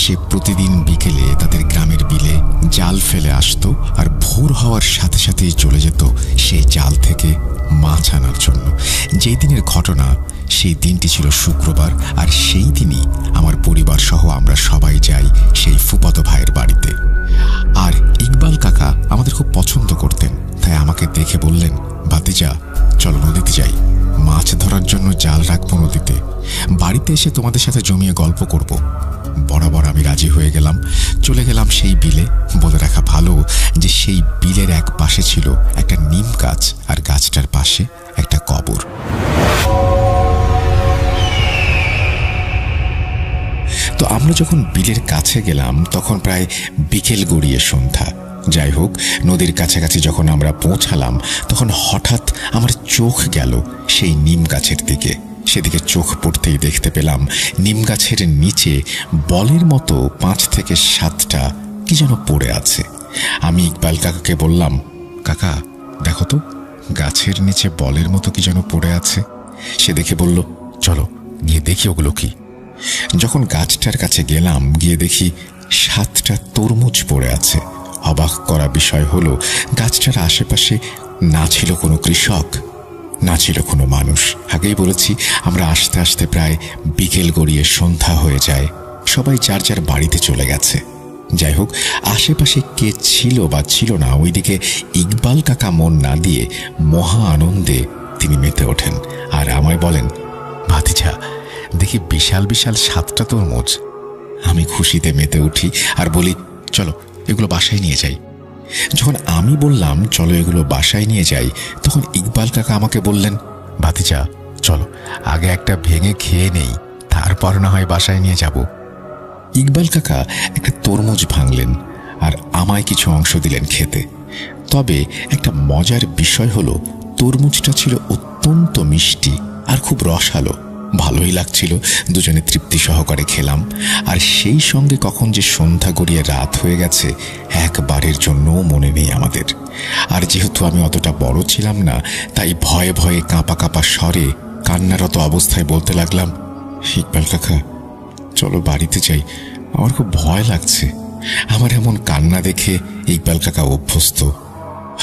সে প্রতিদিন বিকেলে তাদের গ্রামের বিলে জাল ফেলে আসতো আর ভোর হওয়ার সাথে সাথেই চলে যেত সেই জাল থেকে মাছ আনার জন্য। যেই দিনের ঘটনা, সেই দিনটি ছিল শুক্রবার, আর সেই দিনই আমার পরিবার সহ আমরা সবাই যাই সেই ফুফাতো ভাইয়ের বাড়িতে। আর ইকবাল কাকা আমাদের খুব পছন্দ করতেন, তাই আমাকে দেখে বললেন, ভাতিজা চলো নদীতে যাই, মাছ ধরার জন্য জাল রাখবো নদীতে, বাড়িতে এসে তোমাদের সাথে জমিয়ে গল্প করব। বরাবর আমি রাজি হয়ে গেলাম। চলে গেলাম সেই বিলে। বলে রাখা ভালো যে সেই বিলের এক পাশে ছিল একটা নিম গাছ, আর গাছটার পাশে একটা কবর। তো আমরা যখন বিলের কাছে গেলাম তখন প্রায় বিকেল গড়িয়ে সন্ধ্যা। যাই হোক, নদীর কাছাকাছি যখন আমরা পৌঁছালাম তখন হঠাৎ আমার চোখ গেল সেই নিম গাছের দিকে। সেদিকে চোখ পড়তেই দেখতে পেলাম নিম গাছের নিচে বলের মতো 5 থেকে 7টা কি যেন পড়ে আছে। আমি ইকবাল কাকাকে বললাম, কাকা দেখো তো, গাছের নিচে বলের মতো কি যেন পড়ে আছে। সে দেখে বলল, চলো গিয়ে দেখি ওগুলো কি। যখন গাছটার কাছে গেলাম, গিয়ে দেখি 7টা তরমুজ পড়ে আছে। অবাক করা বিষয় হলো, গাছটার আশেপাশে না ছিল কোনো কৃষক, না ছিল কোনো মানুষ। আগেই বলেছি, আমরা আস্তে আস্তে প্রায় বিকেল গড়িয়ে সন্ধ্যা হয়ে যায়, সবাই যার যার বাড়িতে চলে গেছে। যাই হোক, আশেপাশে কে ছিল বা ছিল না, ওইদিকে ইকবাল কাকা মন না দিয়ে মহা আনন্দে তিনি মেতে ওঠেন আর আমায় বলেন, ভাতিজা দেখি বিশাল বিশাল 7টা তরমুজ। আমি খুশিতে মেতে উঠি আর বলি, চলো এগুলো বাসায় নিয়ে যাই। যখন আমি বললাম চলো এগুলো বাসায় নিয়ে যাই, তখন ইকবাল কাকা আমাকে বললেন, ভাতিজা চলো আগে একটা ভেঙে খেয়ে নেই, তারপর না হয় বাসায় নিয়ে যাব। ইকবাল কাকা একটা তরমুজ ভাঙলেন আর আমায় কিছু অংশ দিলেন খেতে। তবে একটা মজার বিষয় হলো, তরমুজটা ছিল অত্যন্ত মিষ্টি আর খুব রসালো। ভালোই লাগছিল, দুজনে তৃপ্তি সহকারে খেলাম। আর সেই সঙ্গে কখন যে সন্ধ্যা গড়িয়ে রাত হয়ে গেছে একবারের জন্যও মনে নেই আমাদের। আর যেহেতু আমি অতটা বড় ছিলাম না, তাই ভয়ে ভয়ে কাঁপা কাঁপা স্বরে কান্নারত অবস্থায় বলতে লাগলাম, ইকবাল কাকা চলো বাড়িতে যাই, আমার খুব ভয় লাগছে। আমার এমন কান্না দেখে ইকবাল কাকা অভ্যস্ত।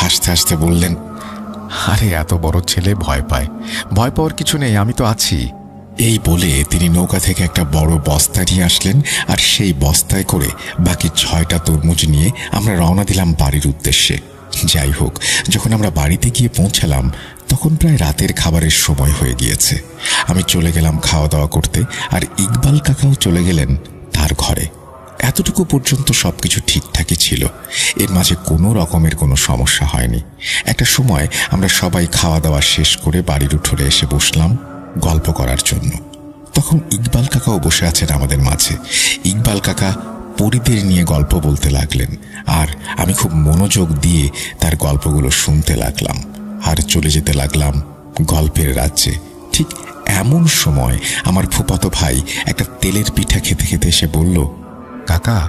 হাসতে হাসতে বললেন, আরে এত বড় ছেলে ভয় পায়, ভয় পাওয়ার কিছু নেই, আমি তো আছি। এই বলে তিনি নৌকা থেকে একটা বড় বস্তা নিয়ে আসলেন, আর সেই বস্তায় করে বাকি 6টা তরমুজ নিয়ে আমরা রওনা দিলাম বাড়ির উদ্দেশ্যে। যাই হোক, যখন আমরা বাড়িতে গিয়ে পৌঁছালাম তখন প্রায় রাতের খাবারের সময় হয়ে গিয়েছে। আমি চলে গেলাম খাওয়া দাওয়া করতে, আর ইকবাল কাকাও চলে গেলেন তার ঘরে। এতটুকু পর্যন্ত সবকিছু ঠিকঠাকই ছিল, এর মাঝে কোনো রকমের কোনো সমস্যা হয়নি। একটা সময় আমরা সবাই খাওয়া দাওয়া শেষ করে বাড়ির উঠোনে এসে বসলাম গল্প করার জন্য। তখন ইকবাল কাকাও বসে আছেন আমাদের মাঝে। ইকবাল কাকা পরীদের নিয়ে গল্প বলতে লাগলেন, আর আমি খুব মনোযোগ দিয়ে তার গল্পগুলো শুনতে লাগলাম আর চলে যেতে লাগলাম গল্পের রাজ্যে। ঠিক এমন সময় আমার ফুফাতো ভাই একটা তেলের পিঠা খেতে খেতে এসে বলল, কাকা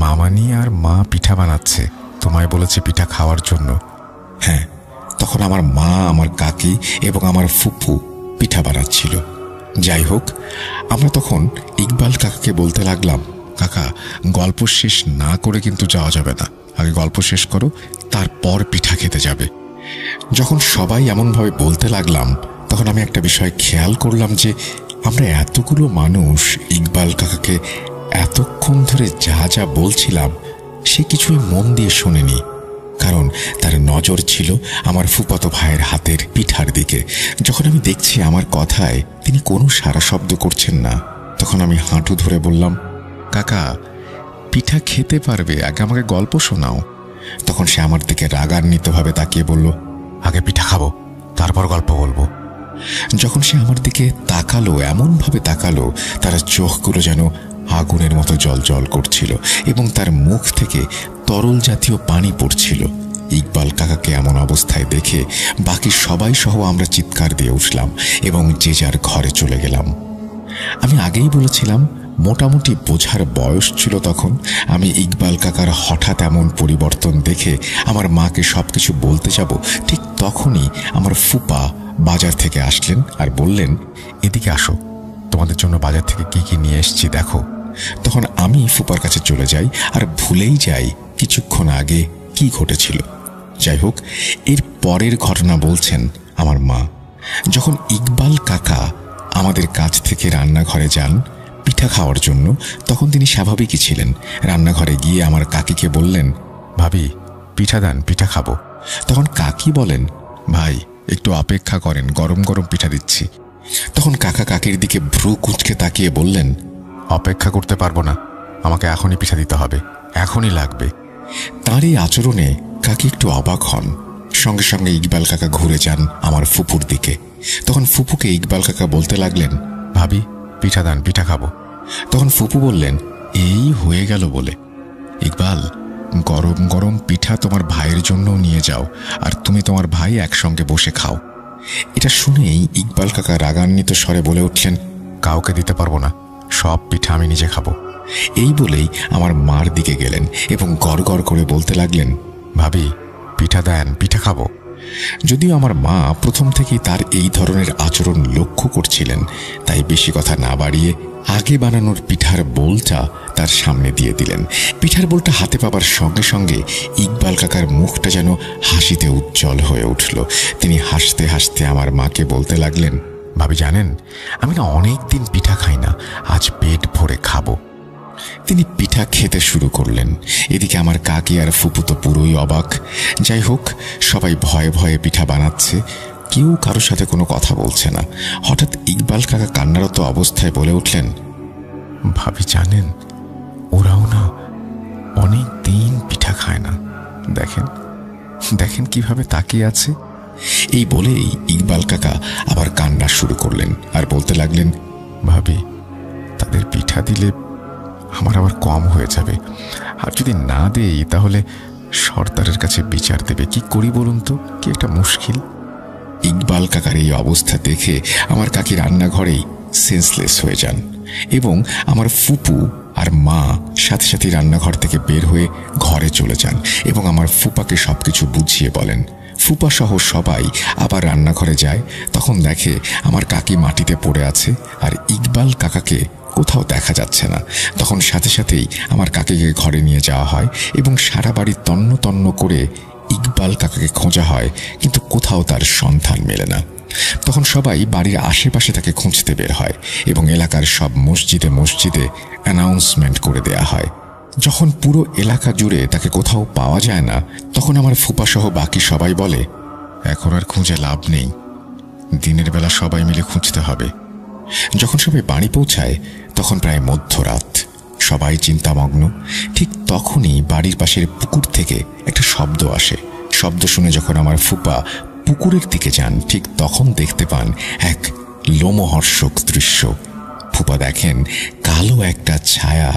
মামানি আর মা পিঠা বানাচ্ছে, তোমায় বলেছে পিঠা খাওয়ার জন্য। হ্যাঁ, তখন আমার মা, আমার কাকি এবং আমার ফুপু পিঠা বানাচ্ছিল। যাই হোক, আমরা তখন ইকবাল কাকাকে বলতে লাগলাম, কাকা গল্প শেষ না করে কিন্তু যাওয়া যাবে না, আগে গল্প শেষ করো, তারপর পিঠা খেতে যাবে। যখন সবাই এমনভাবে বলতে লাগলাম তখন আমি একটা বিষয় খেয়াল করলাম যে আমরা এতগুলো মানুষ ইকবাল কাকাকে এতক্ষণ ধরে যা যা বলছিলাম সে কিছুই মন দিয়ে শোনেনি, কারণ তার নজর ছিল আমার ফুফাতো ভাইয়ের হাতের পিঠার দিকে। যখন আমি দেখছি আমার কথায় তিনি কোনো সাড়া শব্দ করছেন না, তখন আমি হাঁটু ধরে বললাম, কাকা পিঠা খেতে পারবে, আগে আমাকে গল্প শোনাও। তখন সে আমার দিকে রাগান্বিতভাবে তাকিয়ে বলল, আগে পিঠা খাবো তারপর গল্প বলবো। যখন সে আমার দিকে তাকালো, এমনভাবে তাকালো তার চোখগুলো যেন আগুনের মতো জ্বলজ্বল করছিল এবং তার মুখ থেকে তরল জাতীয় পানি পড়ছিল। ইকবাল কাকাকে এমন অবস্থায় দেখে বাকি সবাই সহ আমরা চিৎকার দিয়ে উঠলাম এবং যে যার ঘরে চলে গেলাম। আমি আগেই বলেছিলাম মোটামুটি বোঝার বয়স ছিল তখন। আমি ইকবাল কাকার হঠাৎ এমন পরিবর্তন দেখে আমার মাকে সবকিছু বলতে যাব, ঠিক তখনই আমার ফুপা বাজার থেকে আসলেন আর বললেন, এদিকে আসো, তোমাদের জন্য বাজার থেকে কি কি নিয়ে এসেছি দেখো। তখন আমি ফুপার কাছে চলে যাই আর ভুলেই যাই কিছুক্ষণ আগে কি ঘটেছিল। যাই হোক, এর পরের ঘটনা বলছেন আমার মা। যখন ইকবাল কাকা আমাদের কাছ থেকে রান্নাঘরে যান পিঠা খাওয়ার জন্য, তখন তিনি স্বাভাবিকই ছিলেন। রান্নাঘরে গিয়ে আমার কাকিকে বললেন, ভাবি পিঠা দেন, পিঠা খাবো। তখন কাকি বলেন, ভাই একটু অপেক্ষা করেন, গরম গরম পিঠা দিচ্ছি। তখন কাকা কাকির দিকে ভ্রু কুঁচকে তাকিয়ে বললেন, অপেক্ষা করতে পারবো না, আমাকে এখনই পিঠা দিতে হবে, এখনই লাগবে। তার এই আচরণে কাকি একটু অবাক হন। সঙ্গে সঙ্গে ইকবাল কাকা ঘুরে যান আমার ফুপুর দিকে। তখন ফুপুকে ইকবাল কাকা বলতে লাগলেন, ভাবি পিঠা দেন, পিঠা খাবো। তখন ফুপু বললেন, এই হয়ে গেল বলে, ইকবাল গরম গরম পিঠা তোমার ভাইয়ের জন্যও নিয়ে যাও, আর তুমি তোমার ভাই একসঙ্গে বসে খাও। এটা শুনেই ইকবাল কাকা রাগান্বিত স্বরে বলে উঠলেন, কাউকে দিতে পারবো না, সব পিঠা আমি নিজে খাবো। এই বলেই আমার মার দিকে গেলেন এবং গড় গড় করে বলতে লাগলেন, ভাবি পিঠা দেন, পিঠা খাবো। যদিও আমার মা প্রথম থেকেই তার এই ধরনের আচরণ লক্ষ্য করছিলেন, তাই বেশি কথা না বাড়িয়ে আগে বানানোর পিঠার বোলটা তার সামনে দিয়ে দিলেন। পিঠার বোলটা হাতে পাবার সঙ্গে সঙ্গে ইকবাল কাকার মুখটা যেন হাসিতে উজ্জ্বল হয়ে উঠল। তিনি হাসতে হাসতে আমার মাকে বলতে লাগলেন, ভাবি জানেন, আমি না অনেক দিন পিঠা খাই না, আজ পেট ভরে খাবো। তিনি পিঠা খেতে শুরু করলেন। এদিকে আমার কাকি আর ফুপু তো পুরোই অবাক। যাই হোক, সবাই ভয়ে ভয়ে পিঠা বানাচ্ছে, কেউ কারোর সাথে কোনো কথা বলছে না। হঠাৎ ইকবাল কাকা কান্নারত অবস্থায় বলে উঠলেন, ভাবি জানেন, ওরাও না অনেক দিন পিঠা খায় না, দেখেন দেখেন কিভাবে তাকিয়ে আছে। এই বলেই ইকবাল কাকা আবার কান্না শুরু করলেন আর বলতে লাগলেন, ভাবি তাদের পিঠা দিলে আমার আবার কম হয়ে যাবে, আর যদি না দেই তাহলে সর্দারের কাছে বিচার দেবে। কি করি বলুন তো, কি একটা মুশকিল। ইকবাল কাকার এই অবস্থা দেখে আমার কাকি রান্নাঘরেই সেন্সলেস হয়ে যান এবং আমার ফুপু আর মা সাথে সাথে রান্নাঘর থেকে বের হয়ে ঘরে চলে যান এবং আমার ফুপাকে সবকিছু বুঝিয়ে বলেন। ফুপা সহ সবাই আবার রান্নাঘরে যায়। তখন দেখে আমার কাকি মাটিতে পড়ে আছে আর ইকবাল কাকাকে কোথাও দেখা যাচ্ছে না। তখন সাথে সাথেই আমার কাকিকে ঘরে নিয়ে যাওয়া হয় এবং সারা বাড়ি তন্ন তন্ন করে ইকবাল কাকাকে খোঁজা হয়, কিন্তু কোথাও তার সন্ধান মেলে না। তখন সবাই বাড়ির আশেপাশে তাকে খুঁজতে বের হয় এবং এলাকার সব মসজিদে মসজিদে অ্যানাউন্সমেন্ট করে দেয়া হয়। যখন পুরো এলাকা জুড়ে তাকে কোথাও পাওয়া যায় না, তখন আমার ফুপা সহ বাকি সবাই বলে, এখন আর খুঁজে লাভ নেই, দিনের বেলা সবাই মিলে খুঁজতে হবে। যখন সবাই বাড়ি পৌঁছায় তখন প্রায় মধ্যরাত। সবাই চিন্তামগ্ন। ঠিক তখনই বাড়ির পাশের পুকুর থেকে একটা শব্দ আসে। শব্দ শুনে যখন আমার ফুপা পুকুরের দিকে যান, ঠিক তখন দেখতে পান এক লোমহর্ষক দৃশ্য। ফুপা দেখেন কালো একটা ছায়া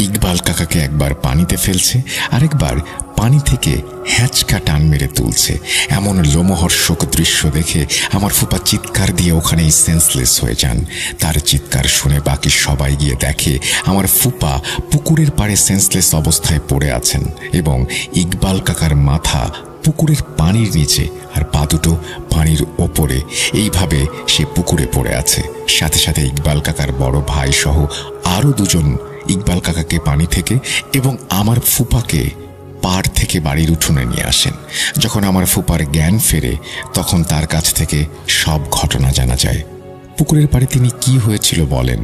ইকবাল কাকাকে একবার পানিতে ফেলছে, আরেকবার পানি থেকে হ্যাঁচকা টান মেরে তুলছে। এমন লোমহর্ষক দৃশ্য দেখে আমার ফুপা চিৎকার দিয়ে ওখানেই সেন্সলেস হয়ে যান। তার চিৎকার শুনে বাকি সবাই গিয়ে দেখে আমার ফুপা পুকুরের পাড়ে সেন্সলেস অবস্থায় পড়ে আছেন এবং ইকবাল কাকার মাথা পুকুরের পানির নিচে আর পা দুটো পানির ওপরে। এইভাবে সে পুকুরে পড়ে আছে। সাথে সাথে ইকবাল কাকার বড় ভাই সহ আরো দুজন ইকবাল কাকাকে পানি থেকে এবং আমার ফুপাকে পাড় থেকে বাড়ির উঠোনে নিয়ে আসেন। যখন আমার ফুপার জ্ঞান ফেরে তখন তার কাছ থেকে সব ঘটনা জানা যায়। পুকুরের পাড়ে তিনি কি হয়েছিল বলেন।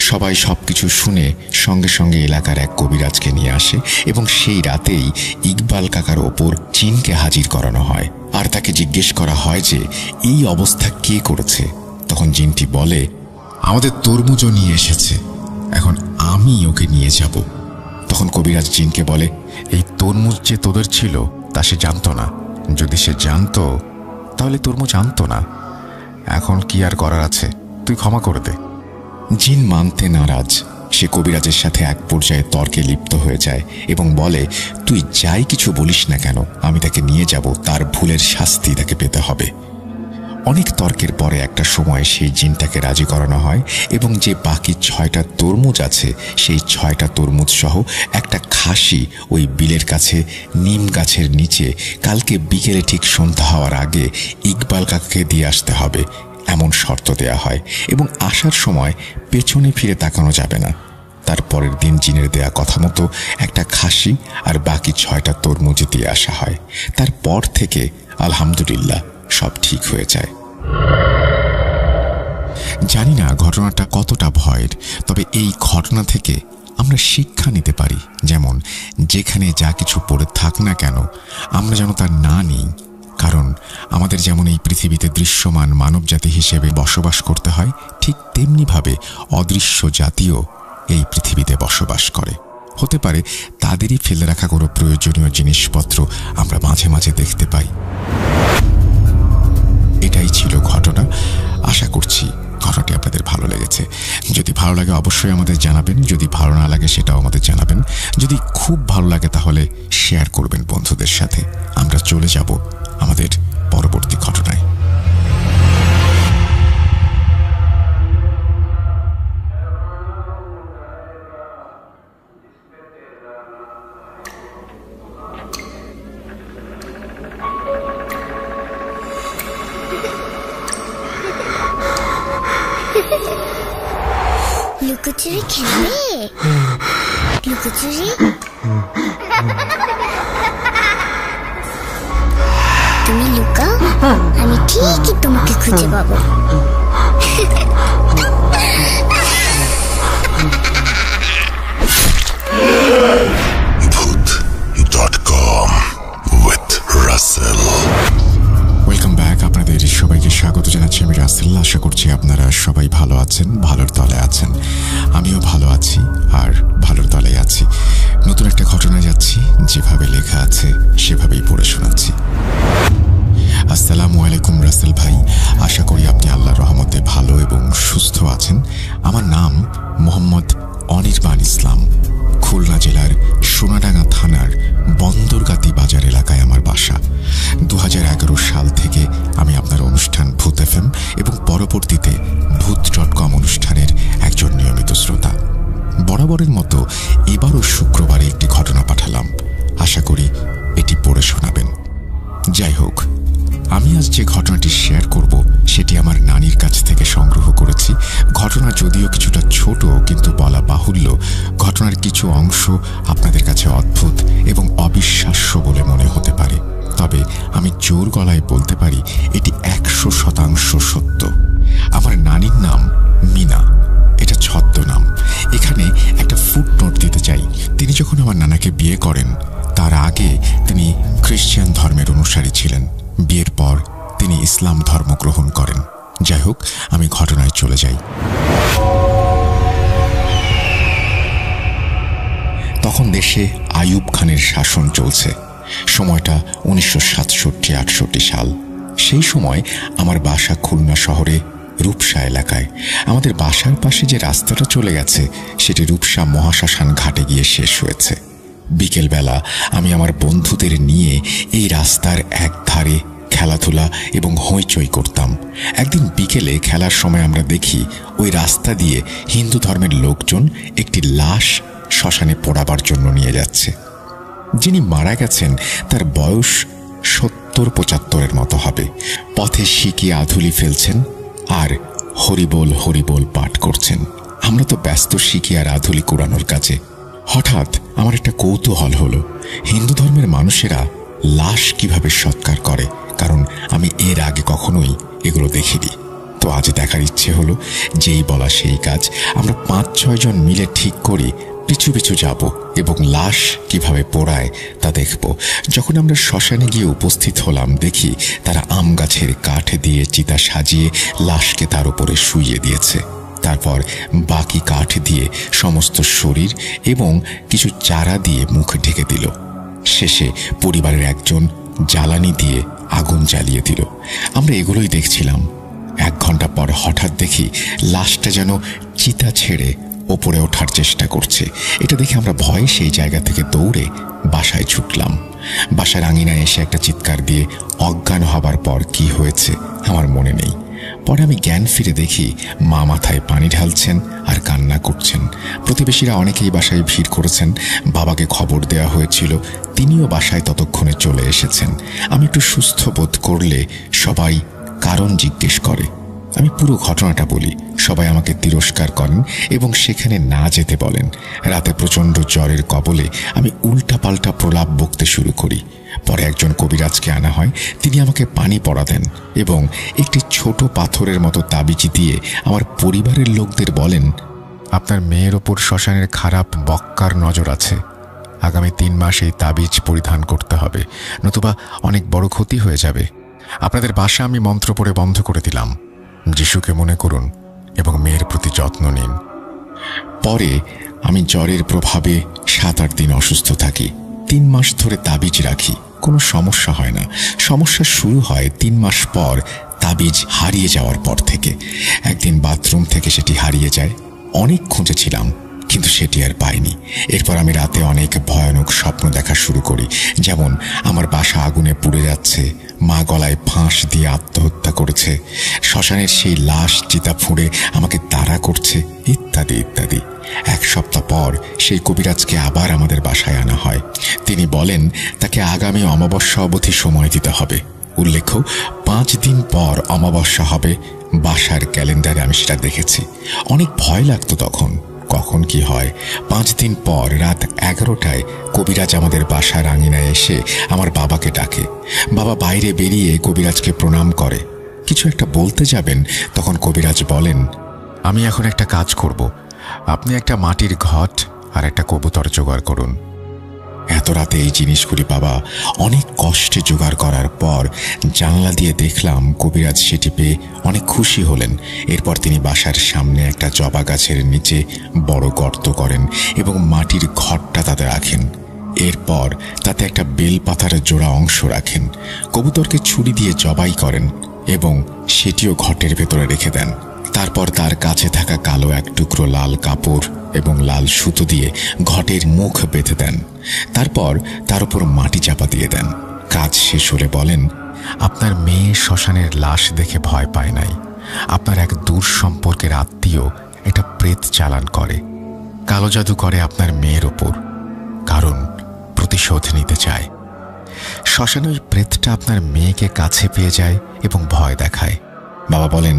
সবাই সবকিছু শুনে সঙ্গে সঙ্গে এলাকার এক কবিরাজকে নিয়ে আসে এবং সেই রাতেই ইকবাল কাকার ওপর জিনকে হাজির করানো হয় আর তাকে জিজ্ঞেস করা হয় যে এই অবস্থা কে করেছে। তখন জিনটি বলে, আমাদের তরমুজও নিয়ে এসেছে, এখন আমি ওকে নিয়ে যাব। তখন কবিরাজ জিনকে বলে, এই তরমুজ যে তোদের ছিল তা সে জানতো না, যদি সে জানতো তাহলে তরমুজ আনতো না। এখন কি আর করার আছে, তুই ক্ষমা করে দে। জিন মানতে নারাজ। সে কবিরাজের সাথে এক পর্যায়ে তর্কে লিপ্ত হয়ে যায় এবং বলে, তুই যাই কিছু বলিস না কেন, আমি তাকে নিয়ে যাব, তার ভুলের শাস্তি তাকে পেতে হবে। অনেক তর্কের পরে একটা সময় সেই জিনটাকে রাজি করানো হয় এবং যে বাকি 6টা তরমুজ আছে সেই 6টা তরমুজ সহ একটা খাসি ওই বিলের কাছে নিম গাছের নিচে কালকে বিকেলে ঠিক সন্ধ্যা হওয়ার আগে ইকবাল কাকাকে দিয়ে আসতে হবে এমন শর্ত দেয়া হয় এবং আসার সময় পেছনে ফিরে তাকানো যাবে না। তারপরের দিন জিনের দেয়া কথা মতো একটা খাসি আর বাকি 6টা তরমুজ দিয়ে আসা হয়। তারপর থেকে আলহামদুলিল্লাহ সব ঠিক হয়ে যায়। জানি না ঘটনাটা কতটা ভয়ের, তবে এই ঘটনা থেকে আমরা শিক্ষা নিতে পারি, যেমন যেখানে যা কিছু পড়ে থাক না কেন আমরা যেন তা না নিই, কারণ আমাদের যেমন এই পৃথিবীতে দৃশ্যমান মানবজাতি হিসেবে বসবাস করতে হয়, ঠিক তেমনিভাবে অদৃশ্য জাতিও এই পৃথিবীতে বসবাস করে। হতে পারে তাদেরই ফেলে রাখা কোনো প্রয়োজনীয় জিনিসপত্র আমরা মাঝে মাঝে দেখতে পাই। এটাই ছিল ঘটনা। আশা করছি ঘটনাটি আপনাদের ভালো লেগেছে। যদি ভালো লাগে অবশ্যই আমাদের জানাবেন, যদি ভালো না লাগে সেটাও আমাদের জানাবেন। যদি খুব ভালো লাগে তাহলে শেয়ার করবেন বন্ধুদের সাথে। আমরা চলে যাব আমাদের পরবর্তী ঘটনায়। লুকোচুরি খেলবে? লুকোচুরি তুমি লুকাও, আমি ঠিকই তোমাকে খুঁজে পাবো। ভূত.com with রাসেল। Welcome back. আপনাদের সবাইকে স্বাগত জানাচ্ছি আমি রাসেল। আশা করছি আপনারা সবাই ভালো আছেন, ভালোর তলে আছেন। আমিও ভালো আছি আর ভালোর তলে আছি। নতুন একটা ঘটনায় যাচ্ছি, যেভাবে লেখা আছে সেভাবেই পড়ে শোনাচ্ছি। আসসালামু আলাইকুম রাসেল ভাই, আশা করি আপনি আল্লাহর রহমতে ভালো এবং সুস্থ আছেন। আমার নাম মোহাম্মদ অনির্বাণ ইসলাম। খুলনা জেলার সোনাডাঙ্গা থানার বন্দরগাতি বাজার এলাকায় আমার বাসা। 2011 সাল থেকে আমি আপনার অনুষ্ঠান ভূত FM এবং পরবর্তীতে ভূত.com অনুষ্ঠানের একজন নিয়মিত শ্রোতা। বরাবরের মতো এবারও শুক্রবারে একটি ঘটনা পাঠালাম, আশা করি এটি পড়ে শোনাবেন। যাই হোক, আমি আজ যে ঘটনাটি শেয়ার করব সেটি আমার নানির কাছ থেকে সংগ্রহ করেছি। ঘটনা যদিও কিছুটা ছোট, কিন্তু বলা বাহুল্য ঘটনার কিছু অংশ আপনাদের কাছে অদ্ভুত এবং অবিশ্বাস্য বলে মনে হতে পারে, তবে আমি জোর গলায় বলতে পারি এটি 100% সত্য। আমার নানির নাম মিনা, এটা ছদ্মনাম। এখানে একটা ফুটনোট দিতে চাই। তিনি যখন আমার নানাকে বিয়ে করেন তার আগে তিনি খ্রিস্টান ধর্মের অনুসারী ছিলেন। বিয়ের পর তিনি ইসলাম ধর্ম গ্রহণ করেন। যাই হোক, আমি ঘটনায় চলে যাই। তখন দেশে আইয়ুব খানের শাসন চলছে। সময়টা 1967-68 সাল। সেই সময় আমার বাসা খুলনা শহরে রূপসা এলাকায়। আমাদের বাসার পাশে যে রাস্তাটা চলে গেছে সেটি রূপসা মহাশ্মশান ঘাটে গিয়ে শেষ হয়েছে। বিকেলবেলা আমি আমার বন্ধুদের নিয়ে এই রাস্তার এক ধারে খেলাধুলা এবং হইচই করতাম। একদিন বিকেলে খেলার সময় আমরা দেখি ওই রাস্তা দিয়ে হিন্দু ধর্মের লোকজন একটি লাশ শ্মশানে পোড়াবার জন্য নিয়ে যাচ্ছে। যিনি মারা গেছেন তার বয়স 70-75 মতো হবে। পথে শিকি আধুলি ফেলছেন আর হরিবোল হরিবোল পাঠ করছেন। আমরা তো ব্যস্ত শিকি আর আধুলি কুড়ানোর কাজে। হঠাৎ আমার একটা কৌতূহল হলো, হিন্দু ধর্মের মানুষেরা লাশ কিভাবে সৎকার করে, কারণ আমি এর আগে কখনোই এগুলো দেখিনি। তো আজ দেখার ইচ্ছে হলো। যেই বলা সেই কাজ। আমরা 5-6 জন মিলে ঠিক করি পিছু পিছু যাব এবং লাশ কিভাবে পোড়ায় তা দেখব। যখন আমরা শ্মশানে গিয়ে উপস্থিত হলাম, দেখি তারা আম গাছের কাঠ দিয়ে চিতা সাজিয়ে লাশকে তার উপরে শুইয়ে দিয়েছে। তারপর বাকি কাঠ দিয়ে সমস্ত শরীর এবং কিছু চারা দিয়ে মুখ ঢেকে দিল। শেষে পরিবারের একজন জ্বালানি দিয়ে আগুন জ্বালিয়ে দিল। আমরা এগুলোই দেখছিলাম। 1 ঘন্টা পর হঠাৎ দেখি লাশটা যেন চিতা ছেড়ে ওপরে ওঠার চেষ্টা করছে। এটা দেখে আমরা ভয়ে সেই জায়গা থেকে দৌড়ে বাসায় ছুটলাম। বাসার আঙিনায় এসে একটা চিৎকার দিয়ে অজ্ঞান হবার পর কি হয়েছে আমার মনে নেই। পরে আমি জ্ঞান ফিরে দেখি মা মাথায় পানি ঢালছেন আর কান্না করছেন। প্রতিবেশীরা অনেকেই বাসায় ভিড় করেছেন। বাবাকে খবর দেওয়া হয়েছিল, তিনিও বাসায় ততক্ষণে চলে এসেছেন। আমি একটু সুস্থ বোধ করলে সবাই কারণ জিজ্ঞেস করে। আমি পুরো ঘটনাটা বলি। সবাই আমাকে তিরস্কার করেন এবং সেখানে না যেতে বলেন। রাতে প্রচণ্ড জ্বরের কবলে আমি উল্টাপাল্টা প্রলাপ বকতে শুরু করি। পরে একজন কবিরাজকে আনা হয়। তিনি আমাকে পানি পড়া দেন এবং একটি ছোট পাথরের মতো তাবিজ দিয়ে আমার পরিবারের লোকদের বলেন, আপনার মেয়ের ওপর শ্মশানের খারাপ বক্কার নজর আছে। আগামী 3 মাস এই তাবিজ পরিধান করতে হবে, নতুবা অনেক বড় ক্ষতি হয়ে যাবে। আপনাদের বাসা আমি মন্ত্র পড়ে বন্ধ করে দিলাম। যিশুকে মনে করুন এবং মেয়ের প্রতি যত্ন নিন। পরে আমি জ্বরের প্রভাবে 7-8 দিন অসুস্থ থাকি। 3 মাস ধরে তাবিজ রাখি, কোনো সমস্যা হয় না। সমস্যা শুরু হয় 3 মাস পর তাবিজ হারিয়ে যাওয়ার পর থেকে। একদিন বাথরুম থেকে সেটি হারিয়ে যায়। অনেক খুঁজেছিলাম কিন্তু সেটি আর পাইনি। এরপর আমি রাতে অনেক ভয়ানক স্বপ্ন দেখা শুরু করি, যেমন আমার বাসা আগুনে পুড়ে যাচ্ছে, মা গলায় ফাঁস দিয়ে আত্মহত্যা করেছে, শ্মশানের সেই লাশ চিতা ফুঁড়ে আমাকে তাড়া করছে, ইত্যাদি ইত্যাদি। 1 সপ্তাহ পর সেই কবিরাজকে আবার আমাদের বাসায় আনা হয়। তিনি বলেন তাকে আগামী অমাবস্যা অবধি সময় দিতে হবে। উল্লেখ্য 5 দিন পর অমাবস্যা হবে। বাসার ক্যালেন্ডারে আমি সেটা দেখেছি। অনেক ভয় লাগতো তখন, কখন কি হয়। 5 দিন পর রাত 11টায় কবিরাজ আমাদের বাসার আঙিনায় এসে আমার বাবাকে ডাকে। বাবা বাইরে বেরিয়ে কবিরাজকে প্রণাম করে। কিছু একটা বলতে যাবেন, তখন কবিরাজ বলেন, আমি এখন একটা কাজ করব। আপনি একটা মাটির ঘট আর একটা কবুতর জোগাড় করুন। এত রাতে এই জিনিসগুলি বাবা অনেক কষ্টে জোগাড় করার পর জানলা দিয়ে দেখলাম কবিরাজ সেটি পেয়ে অনেক খুশি হলেন। এরপর তিনি বাসার সামনে একটা জবা গাছের নিচে বড় গর্ত করেন এবং মাটির ঘটটা তাতে রাখেন। এরপর তাতে একটা বেলপাতার জোড়া অংশ রাখেন। কবুতরকে ছুরি দিয়ে জবাই করেন এবং সেটিও ঘটের ভেতরে রেখে দেন। তারপর তার কাছে থাকা কালো এক টুকরো লাল কাপড় এবং লাল সুতো দিয়ে ঘটের মুখ বেঁধে দেন। তারপর তার উপর মাটি চাপা দিয়ে দেন। কাজ শেষ হলে বলেন, আপনার মেয়ে শ্মশানের লাশ দেখে ভয় পায় নাই। আপনার এক দূর সম্পর্কের আত্মীয় এটা প্রেত চালান করে, কালো জাদু করে আপনার মেয়ের ওপর, কারণ প্রতিশোধ নিতে চায়। শ্মশানে ওই প্রেতটা আপনার মেয়েকে কাছে পেয়ে যায় এবং ভয় দেখায়। বাবা বলেন,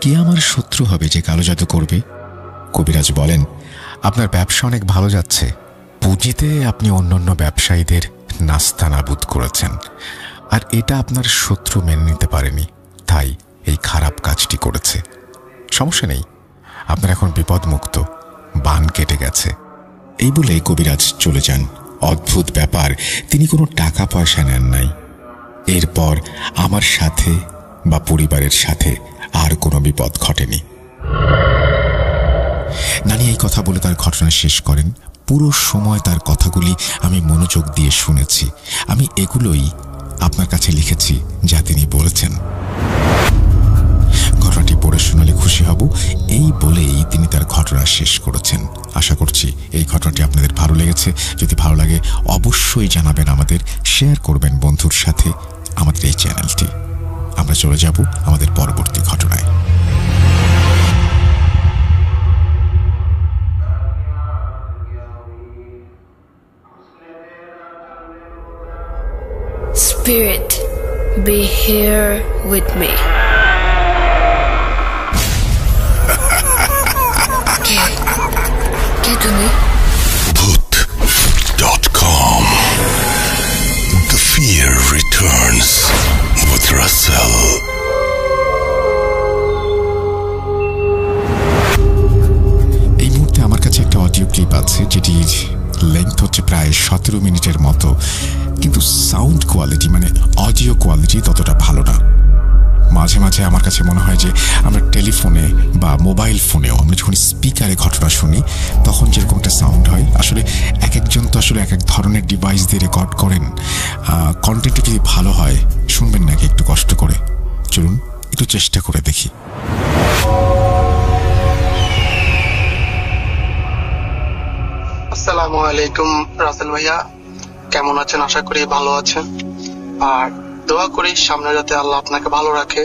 কে আমার শত্রু হবে যে কালো জাদু করবে? কবিরাজ বলেন, আপনার ব্যবসা অনেক ভালো যাচ্ছে। পুঁজিতে আপনি অন্যান্য ব্যবসায়ীদের নাস্তানাবুদ করেছেন, আর এটা আপনার শত্রু মেনে নিতে পারেনি, তাই এই খারাপ কাজটি করেছে। সমস্যা নেই, আপনার এখন বিপদমুক্ত, বান কেটে গেছে। এই বলে কবিরাজ চলে যান। অদ্ভুত ব্যাপার, তিনি কোনো টাকা পয়সা নেন নাই। এরপর আমার সাথে বা পরিবারের সাথে আর কোনো বিপদ ঘটেনি। নানি এই কথা বলে তার ঘটনা শেষ করেন। পুরো সময় তার কথাগুলি আমি মনোযোগ দিয়ে শুনেছি। আমি এগুলোই আপনার কাছে লিখেছি যা তিনি বলেছেন। ঘটনাটি পড়ে শোনালে খুশি হব, এই বলেই তিনি তার ঘটনা শেষ করেছেন। আশা করছি এই ঘটনাটি আপনাদের ভালো লেগেছে। যদি ভালো লাগে অবশ্যই জানাবেন আমাদের, শেয়ার করবেন বন্ধুর সাথে আমাদের এই চ্যানেলটি। আমরা চলে যাব আমাদের পরবর্তী ঘটনায়। Spirit, be here with me. কে তুমি? Bhoot.com. The fear returns with Russell. এই মুহূর্তে আমার কাছে একটা অডিও ক্লিপ আছে, যেটির লেন্থ হচ্ছে প্রায় 17 মিনিটের মতো, কিন্তু সাউন্ড কোয়ালিটি মানে অডিও কোয়ালিটি ততটা ভালো না। মাঝে মাঝে আমার কাছে মনে হয় যে আমরা টেলিফোনে বা মোবাইল ফোনেও আমরা যখন স্পিকারে ঘটনা শুনি তখন যেরকম একটা সাউন্ড হয়, আসলে এক একজন তো আসলে এক এক ধরনের ডিভাইস দিয়ে রেকর্ড করেন। কন্টেন্টটা যদি ভালো হয় শুনবেন নাকি একটু কষ্ট করে? চলুন একটু চেষ্টা করে দেখি। আসসালামু আলাইকুম রাসেল ভাইয়া, কেমন আছেন? আশা করি ভালো আছেন। আর দোয়া করি সামনে যাতে আল্লাহ আপনাকে ভালো রাখে।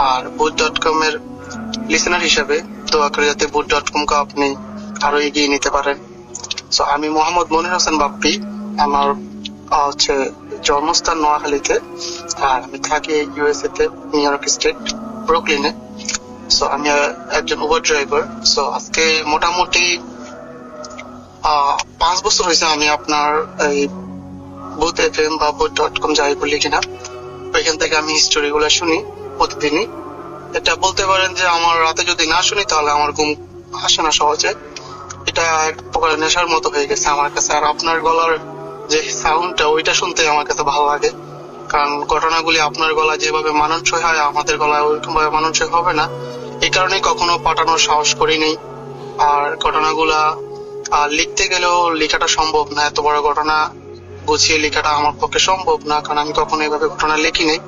আর বুট.কম এর লিসেনার হিসেবে দোয়া করি যাতে বুট.কম কে আপনি আরো এগিয়ে নিতে পারেন। সো আমি মোহাম্মদ মনির হোসেন বাপ্পি, আমার হচ্ছে জন্মস্থান নোয়াখালীতে, আর আমি থাকি ইউএসএ তে নিউ ইয়র্ক স্টেট ব্রুকলিনে। সো আমি একজন উবার ড্রাইভার। সো আজকে মোটামুটি 5 বছর হয়েছে আমি আপনার এই বুট এফএম বা বুট.কম যাই বলি কিনা, ওইখান থেকে আমি হিস্টোরি গুলো শুনি প্রতিদিনই। এটা বলতে পারেন যে আমার রাতে যদি না শুনি তাহলে আমার ঘুম আসে না সহজে। এটা এক প্রকার নেশার মতো হয়ে গেছে আমার কাছে। আর আপনার গলার যে সাউন্ডটা, ওইটা শুনতে আমার কাছে ভালো লাগে, কারণ ঘটনাগুলি আপনার গলা যেভাবে মানানসই হয় আমাদের গলায় ওইরকম ভাবে মানানসই হবে না। এই কারণে কখনো পাঠানোর সাহস করি নেই। আর ঘটনাগুলা লিখতে গেলেও লেখাটা সম্ভব না, এত বড় ঘটনা গুছিয়ে লেখাটা আমার পক্ষে সম্ভব না, কারণ আমি কখনো এইভাবে ঘটনা লিখি নেই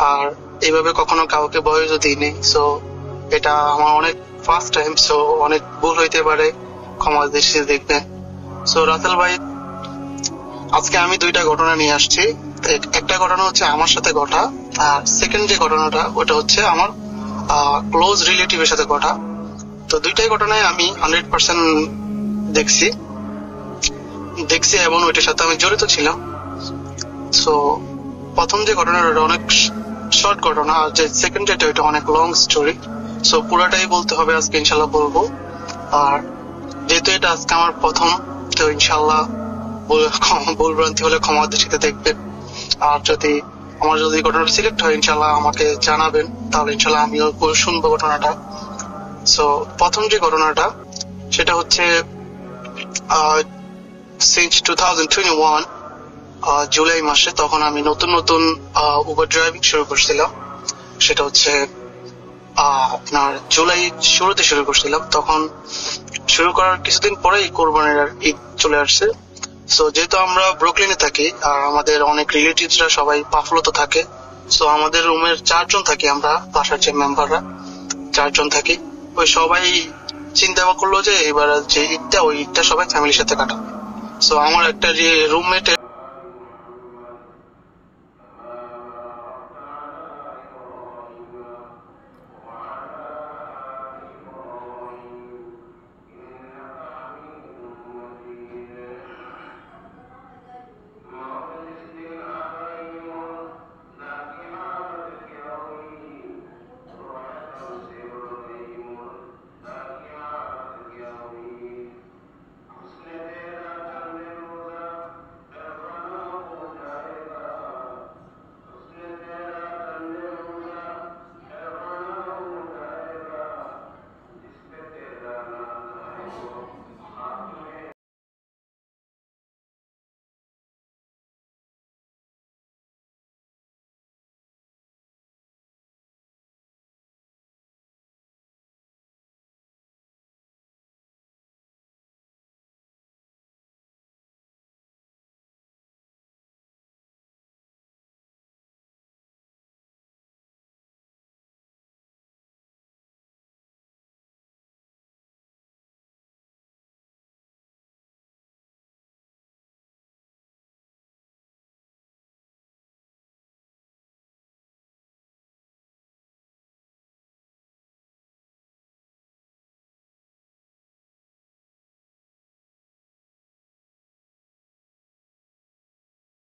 আর এইভাবে কখনো কাউকে বয়সও দিই নেই। সো এটা আমার অনেক ফার্স্ট টাইম, সো অনেক ভুল হইতে পারে, ক্ষমা দৃষ্টিতে দেখবেন। সো রাসেল ভাই, আজকে আমি 2টা ঘটনা নিয়ে আসছি। একটা ঘটনা হচ্ছে আমার সাথে ঘটা, আর সেকেন্ড যে ঘটনাটা ওটা হচ্ছে আমার ক্লোজ রিলেটিভের সাথে ঘটা। তো 2টাই ঘটনায় আমি 100% দেখছি এবং ওইটার সাথে আমি জড়িত ছিলাম। সো প্রথম যে ঘটনাটা অনেক শর্ট ঘটনা, আর যে সেকেন্ড যেটা ওইটা অনেক লং স্টোরি। সো পুরাটাই বলতে হবে আজকে, ইনশাল্লাহ বলবো। আর যেহেতু এটা আজকে আমার প্রথম, তো ইনশাল্লাহ ভুল ভ্রান্তি হলে ক্ষমা দৃষ্টিতে দেখবেন। আর যদি আমার ঘটনাটা সিলেক্ট হয় ইনশাল্লাহ আমাকে জানাবেন, তাহলে ইনশাল্লাহ আমিও শুনবো ঘটনাটা। সো প্রথম যে ঘটনাটা সেটা হচ্ছে সিন্স 2021 জুলাই মাসে, তখন আমি নতুন উবার ড্রাইভিং শুরু করছিলাম। সেটা হচ্ছে আপনার জুলাই শুরুতে শুরু করছিলাম। তখন শুরু করার কিছুদিন পরেই কোরবানির ঈদ চলে আসছে। সো যেহেতু আমরা ব্রুকলিনে থাকি আর আমাদের অনেক রিলেটিভসরা সবাই বাফলোতে থাকে, সো আমাদের রুমের 4 জন থাকি, আমরা বাসার যে মেম্বাররা 4 জন থাকি। ওই সবাই চিন্তা করলো যে এবার যে ঈদটা, ওই ঈদটা সবাই ফ্যামিলির সাথে কাটাবো। সো আমার একটা যে রুমমেটে